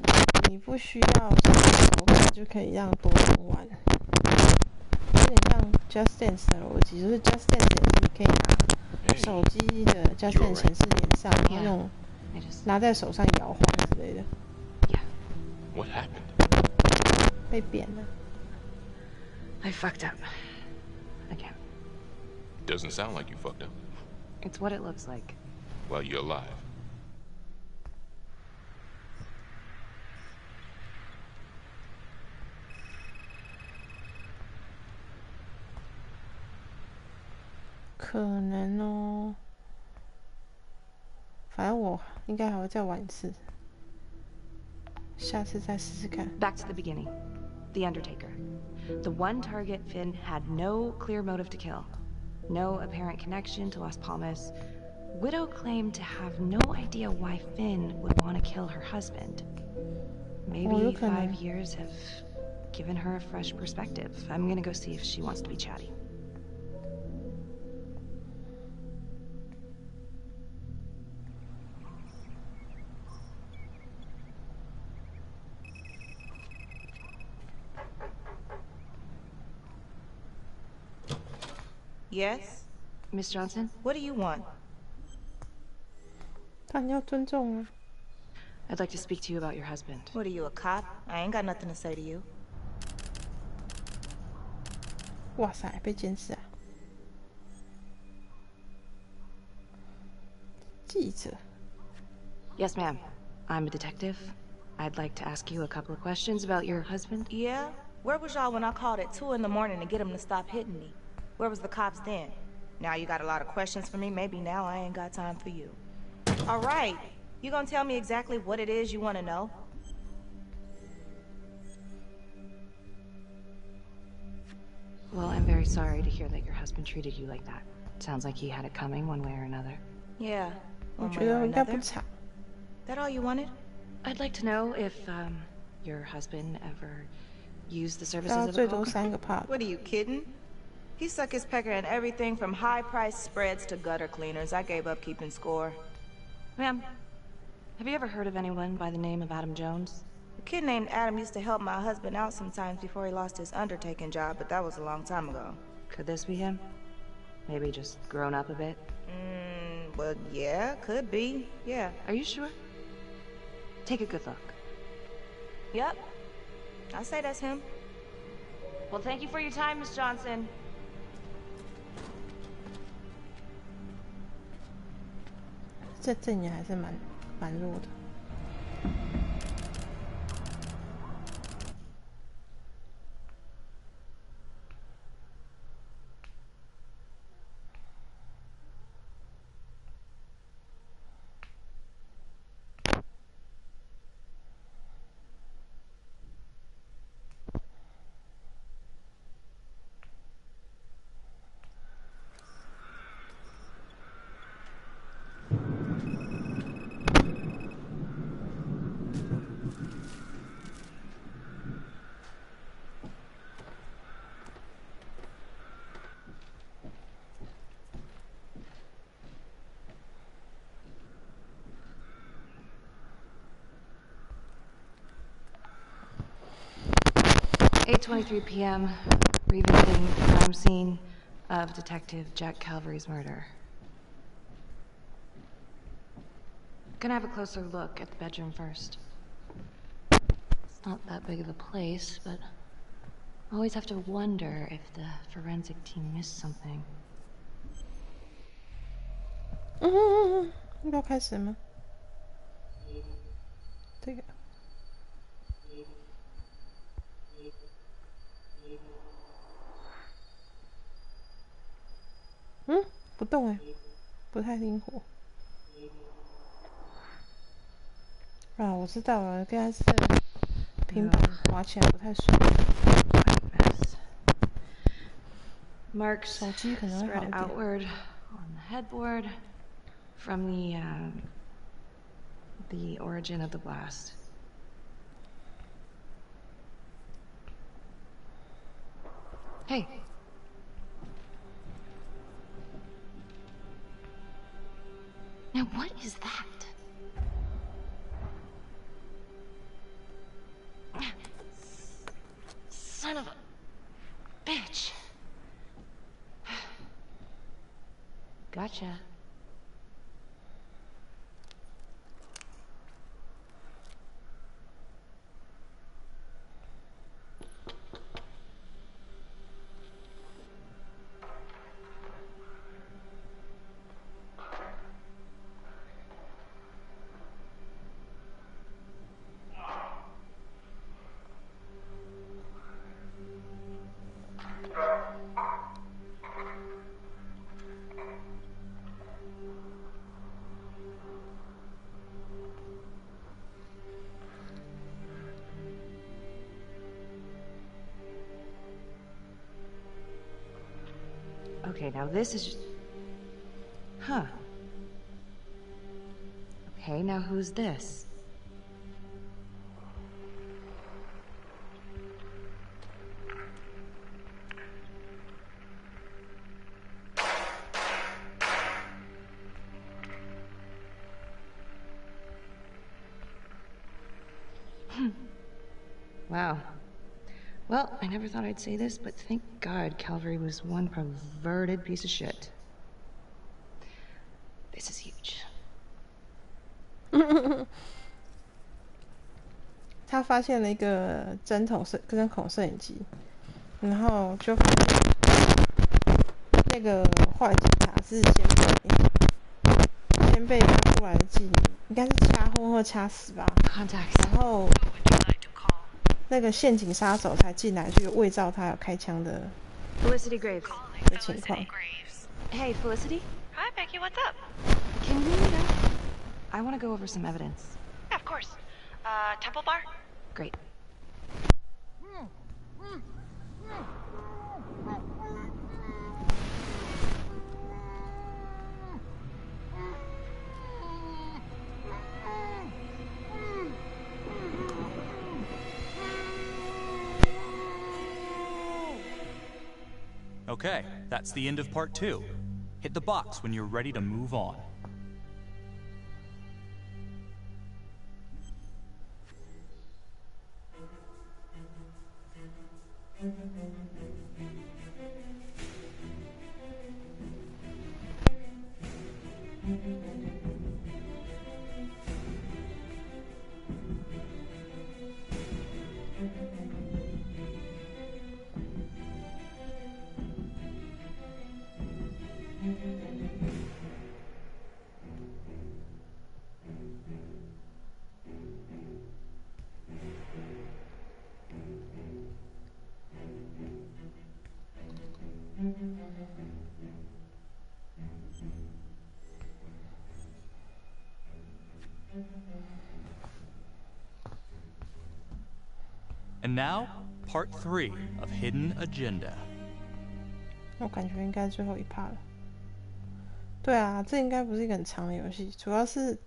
你不需要手感就可以让多人玩，有点像 Just Dance 的逻辑，就是 Just Dance 也是你可以拿手机的 Just Dance 显示脸上，然后用拿在手上摇晃之类的。What happened? 被扁了。I fucked up. Again. Doesn't sound like you fucked up. It's what it looks like. Well, you're alive.可能哦，反正我应该还会再玩一次，下次再试试看。Back to the beginning. The Undertaker. The one target Finn had no clear motive to kill. No apparent connection to Las Palmas. Widow claimed to have no idea why Finn would want to kill her husband. Maybe 5 years have given her a fresh perspective. I'm gonna go see if she wants to be chatty. Yes? Miss Johnson? What do you want? 当然要尊重啊。I'd like to speak to you about your husband. What are you, a cop? I ain't got nothing to say to you. 哇塞，被监视啊！记者。Yes, ma'am. I'm a detective. I'd like to ask you a couple of questions about your husband. Yeah? Where was y'all when I called at 2 in the morning to get him to stop hitting me? Where was the cops then? Now you got a lot of questions for me. Maybe now I ain't got time for you. All right. You gonna tell me exactly what it is you want to know? Well, I'm very sorry to hear that your husband treated you like that. Sounds like he had it coming one way or another. Yeah. One way or another. That all you wanted? I'd like to know if, your husband ever used the services of a cop. What are you kidding? He suck his pecker in everything from high-priced spreads to gutter cleaners. I gave up keeping score. Ma'am, have you ever heard of anyone by the name of Adam Jones? kid named Adam used to help my husband out sometimes before he lost his undertaking job, but that was a long time ago. Could this be him? Maybe just grown up a bit? Well, yeah, could be. Yeah. Are you sure? Take a good look. Yep. I say that's him. Well, thank you for your time, Miss Johnson. 这阵营还是蛮弱的。8:23 p.m. Revisiting the crime scene of Detective Jack Calvary's murder. Gonna have a closer look at the bedroom first. It's not that big of a place, but I always have to wonder if the forensic team missed something. 要开始吗？这个。不动哎，不太灵活。啊，我知道了，刚才是平板滑起来不太顺。Marks 手机可能会好一 spread 点。 outward on the headboard from the origin of the blast. Hey. Now what is that? Son of a bitch. Gotcha. Okay, now this is just... Huh. Okay, now who's this? Wow. Well, I never thought I'd say this, but thank God Calvary was one perverted piece of shit. This is huge. 他发现了一个针孔摄影机，然后就发现那个坏警察是先被拉出来的妓女，应该是掐昏或掐死吧。然后那个陷阱杀手才进来，去伪造他有开枪的 Felicity Graves 的情况。Hey, Felicity? Hi, Becky, what's up? Can we meet up? I want to go over some evidence. Yeah, of course. Temple Bar? Great. Okay, that's the end of part 2. Hit the box when you're ready to move on. And now, part 3 of Hidden Agenda. 我感觉应该最后一趴了。对啊，这应该不是一个很长的游戏，主要是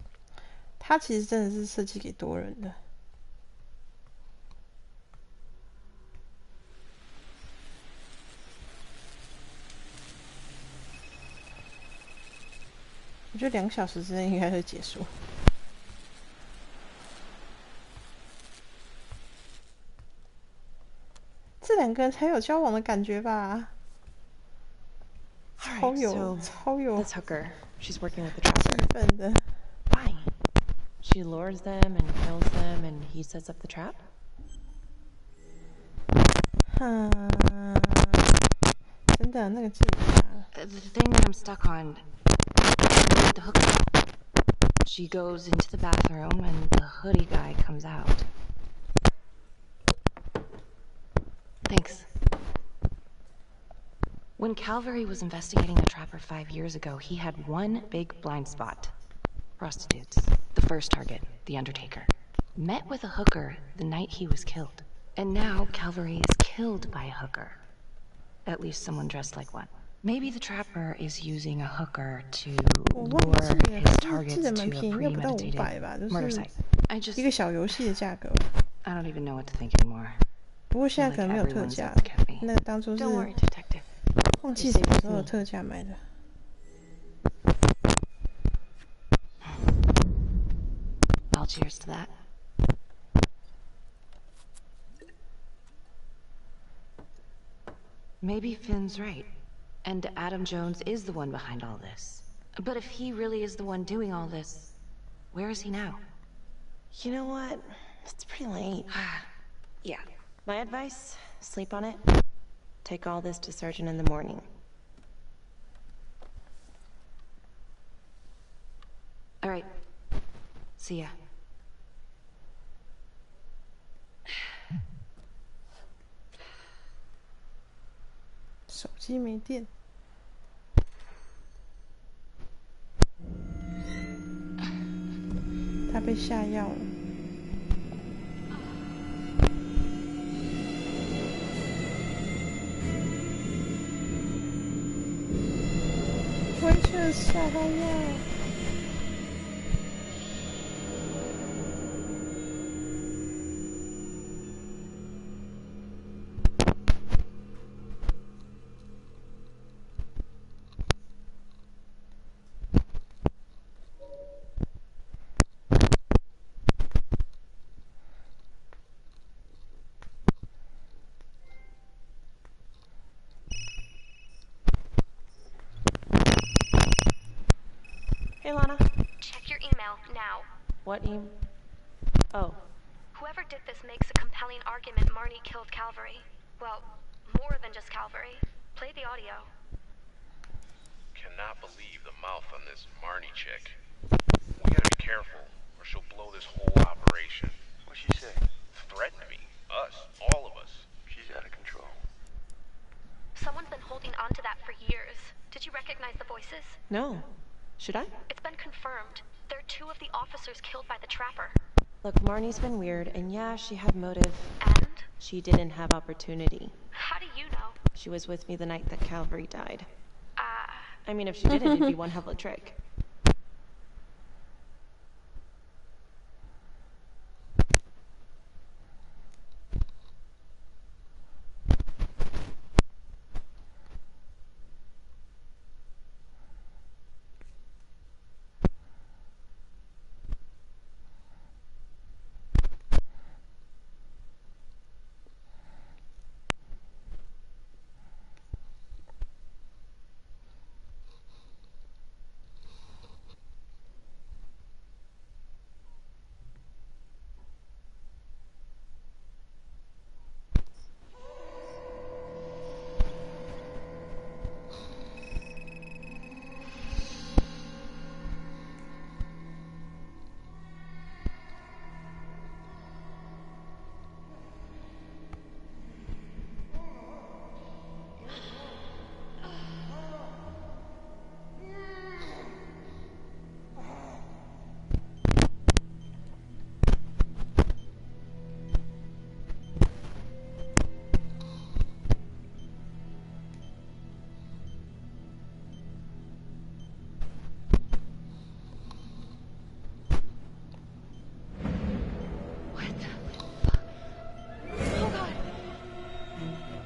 它其实真的是设计给多人的。我觉得2小时之内应该会结束。这2个人才有交往的感觉吧？超有。This hooker, she's working with the trapper. 气氛的。Why? She lures them and kills them, and he sets up the trap. The thing that I'm stuck on is the hooker. She goes into the bathroom, and the hoodie guy comes out. Thanks. When Calvary was investigating the trapper 5 years ago, he had one big blind spot. Prostitutes. The first target, the Undertaker. Met with a hooker the night he was killed. And now Calvary is killed by a hooker. At least someone dressed like one. Maybe the trapper is using a hooker to lure his targets to a premeditated murder site. I don't even know what to think anymore. 不过现在可能没有特价，那个当初是忘记什么时候有特价买的。I'll cheers to that. Maybe Finn's right, and Adam Jones is the one behind all this. But if he really is the one doing all this, where is he now? You know what? It's pretty late. Yeah. My advice, sleep on it. Take all this to Surgeon in the morning. All right. See ya. 手机没电。他被下药了。回去下他药。Hey, Lana. Check your email now. What Oh. Whoever did this makes a compelling argument Marnie killed Calvary. Well, more than just Calvary. Play the audio. Cannot believe the mouth on this Marnie chick. We gotta be careful, or she'll blow this whole operation. What'd she say? Threaten me. Us. All of us. She's out of control. Someone's been holding on to that for years. Did you recognize the voices? No. Should I? It's been confirmed. They're 2 of the officers killed by the trapper. Look, Marnie's been weird, and yeah, she had motive. And? She didn't have opportunity. How do you know? She was with me the night that Calvary died. I mean, if she didn't, it'd be one hell of a trick.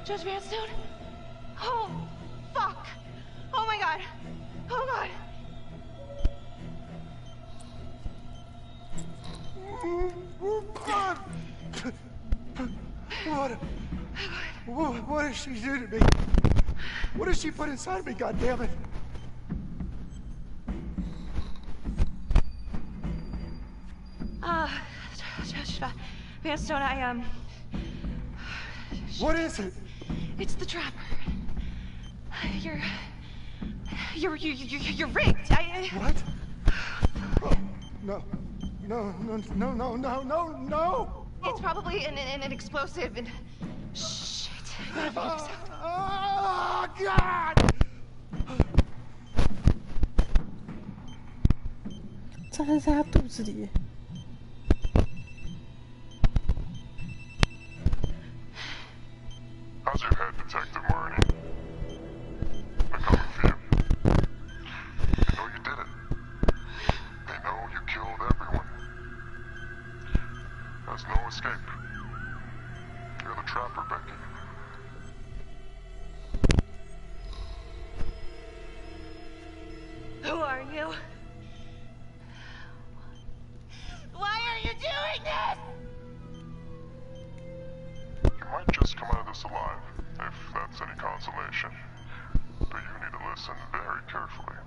Judge Vanstone? Oh, fuck! Oh my god! Oh god! What did she do to me? What did she put inside me, goddammit? Judge Vanstone, What is it? It's the Trapper. You're rigged. What? Oh, no. No. It's probably an explosive and... Shit. Gotta figure this out. Oh, God! 炸弹在他肚子里。How's your head, Detective Marnie? They're coming for you. They know you did it. They know you killed everyone. There's no escape. You're the Trapper, Becky. Who are you? Why are you doing this? You might just come out of this alive, if that's any consolation. But you need to listen very carefully.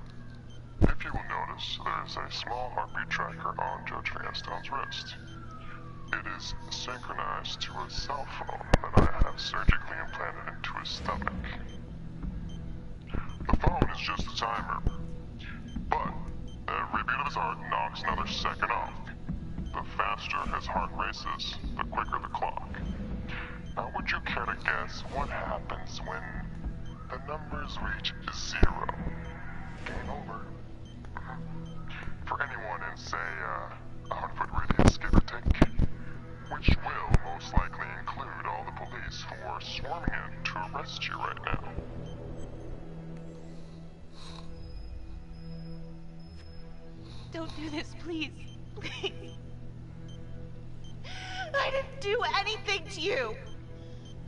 If you will notice, there is a small heartbeat tracker on Judge Vanstone's wrist. It is synchronized to a cell phone that I have surgically implanted into his stomach. The phone is just a timer, but every beat of his heart knocks another second off. The faster his heart races, the quicker the clock. Now, would you care to guess what happens when the numbers reach 0? Game over. For anyone in, say, a 100-foot radius, give or take, which will most likely include all the police who are swarming in to arrest you right now. Don't do this, please. Please. I didn't do anything to you.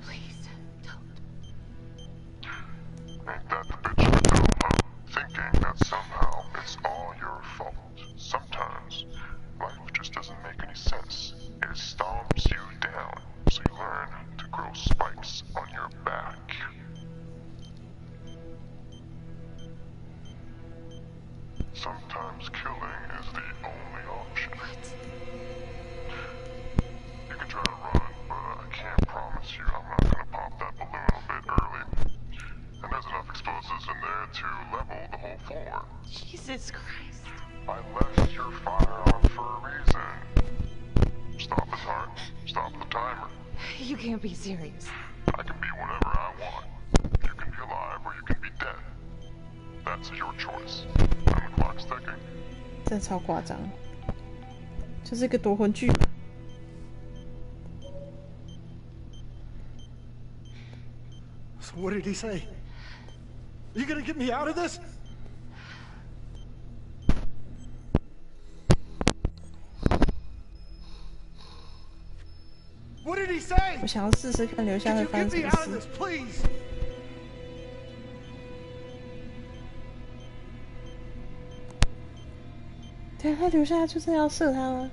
Please, don't. Ain't that the bitch of a dough, huh? Thinking that somehow it's all your fault. Sometimes life just doesn't make any sense. It stomps you down, so you learn to grow spikes on your back. Sometimes killing is the only option. What? You can try to run, but I can't promise you I'm not gonna pop that balloon a bit early. And there's enough explosives in there to level the whole floor. Jesus Christ. I left your fire on for a reason. Stop his heart, stop the timer. You can't be serious. I can be whatever I want. You can be alive or you can be dead. That's your choice. And the clock's ticking. 真的超夸张，就是一个夺魂剧嘛。So what did he say? Are you gonna get me out of this? What did he say? 我想要试试看留下会发生什么事。Please. 对啊，他留下来就是要射他吗？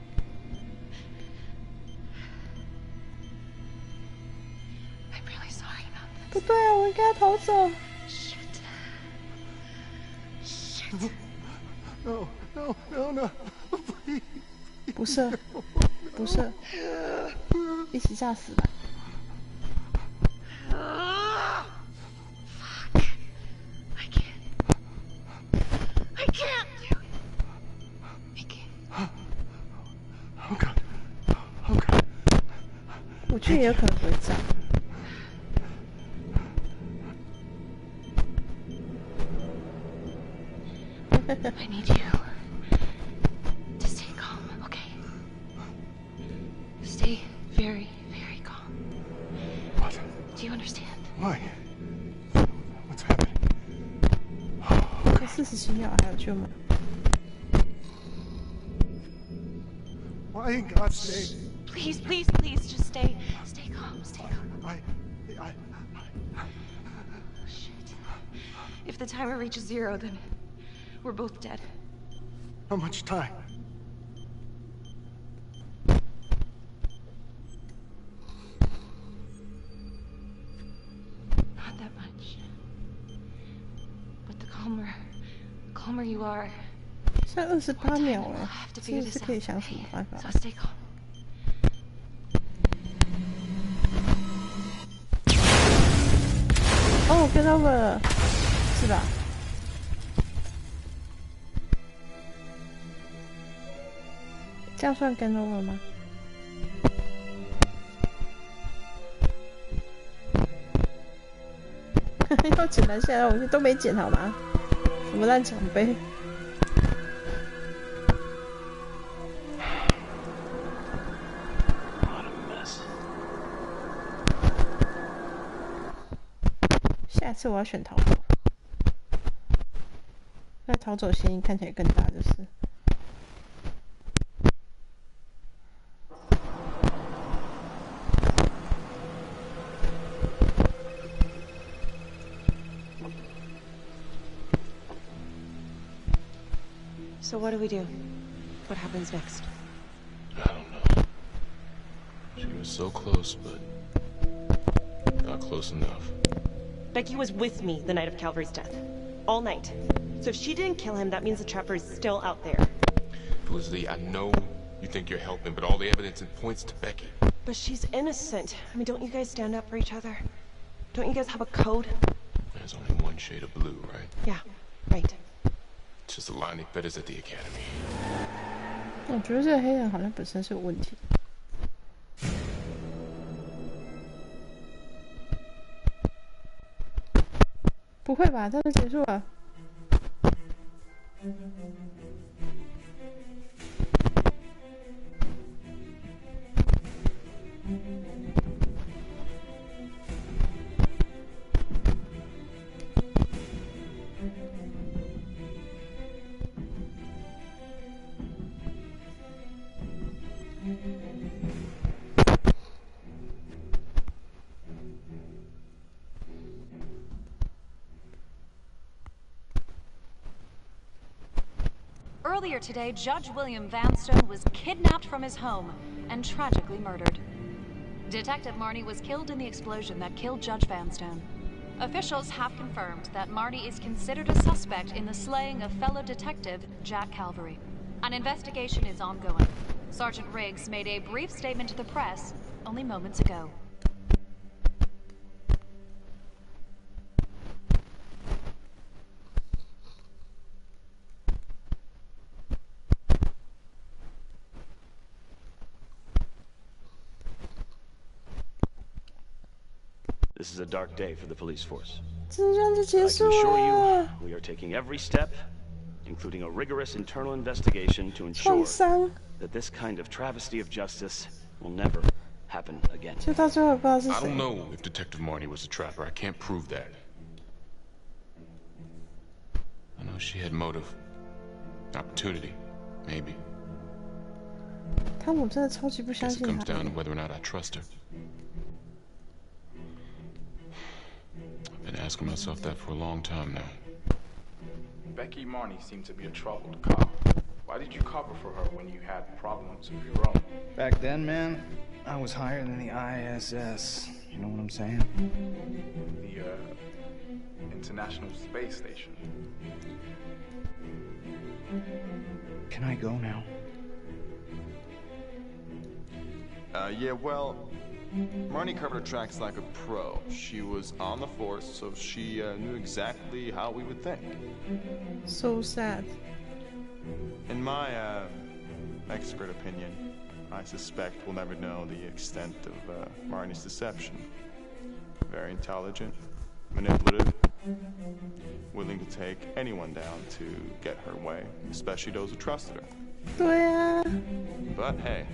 不对啊，我应该要逃走。No, please. 不射，不射，一起炸死吧。I can't do it. Oh God. 我觉得也有可能会炸。I need you to stay calm, okay? Stay very, very calm. What? Do you understand? Why? What's happening? 这47秒还有救吗？ Why in God's name? Please, just stay calm, stay calm. Shit. If the timer reaches 0, then we're both dead. How much time? Not that much. But the calmer you are, 才28秒哎， to 真 figure 的是 this 可以 out. 想什么办法 So stay calm. 哦 ，get over 了，是吧？这样算 get over 吗？要剪了，现在我都没剪好吗？什么烂奖杯？下次我要选逃走，那逃走嫌疑看起来更大，就是。So what do we do? What happens next? I don't know. She was so close, but not close enough. Becky was with me the night of Calvary's death. All night. So if she didn't kill him, that means the trapper is still out there. Felicity, I know you think you're helping, but all the evidence points to Becky. But she's innocent. I mean, don't you guys stand up for each other? Don't you guys have a code? There's only one shade of blue, right? Yeah, right. It's just the line they fed us at the academy. 我觉得这个黑人好像本身是有问题。不会吧？这就结束了？Earlier today, Judge William Vanstone was kidnapped from his home and tragically murdered. Detective Marnie was killed in the explosion that killed Judge Vanstone. Officials have confirmed that Marnie is considered a suspect in the slaying of fellow detective Jack Calvary. An investigation is ongoing. Sergeant Riggs made a brief statement to the press only moments ago. This is a dark day for the police force. 这样就结 I 束 can assure 了 you,。we are taking every step, including a rigorous internal investigation to 创 ensure 伤， that this kind of travesty of justice will never happen again. 就到最后也不知道是 I 谁 don't。know if Detective Marnie was a trapper. I can't prove that. I know she had motive. Opportunity. Maybe. 汤姆真的超级不相 Guess it 信 comes 他 down to whether or not I trust her. I've been asking myself that for a long time now. Becky Marnie seemed to be a troubled cop. Why did you cover for her when you had problems of your own? Back then, man, I was higher than the ISS. You know what I'm saying? The, International Space Station. Can I go now? Yeah, well, Marnie covered her tracks like a pro. She was on the force, so she knew exactly how we would think. So sad. In my expert opinion, I suspect we'll never know the extent of Marnie's deception. Very intelligent, manipulative, willing to take anyone down to get her way, especially those who trusted her. 对啊， But hey,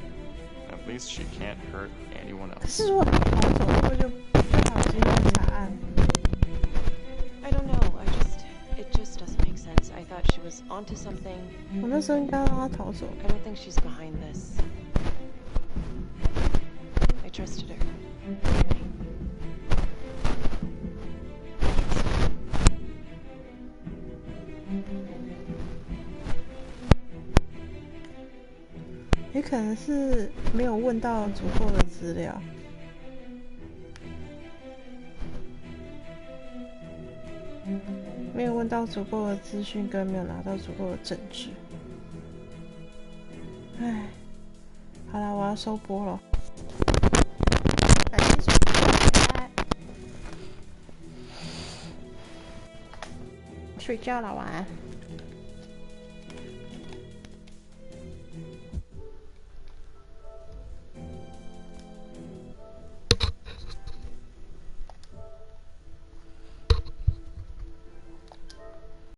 at least she can't hurt anyone 可 else. 是如果他逃走，会不会就好有机会查案？ I don't know. It just doesn't make sense. I thought she was onto something. 我那时候应该让他逃走。 I don't think she's behind this. I trusted her. 也可能是没有问到足够的资料。没有问到足够的资讯，跟没有拿到足够的证据。唉，好了，我要收播了。感谢收看，睡觉了，晚安。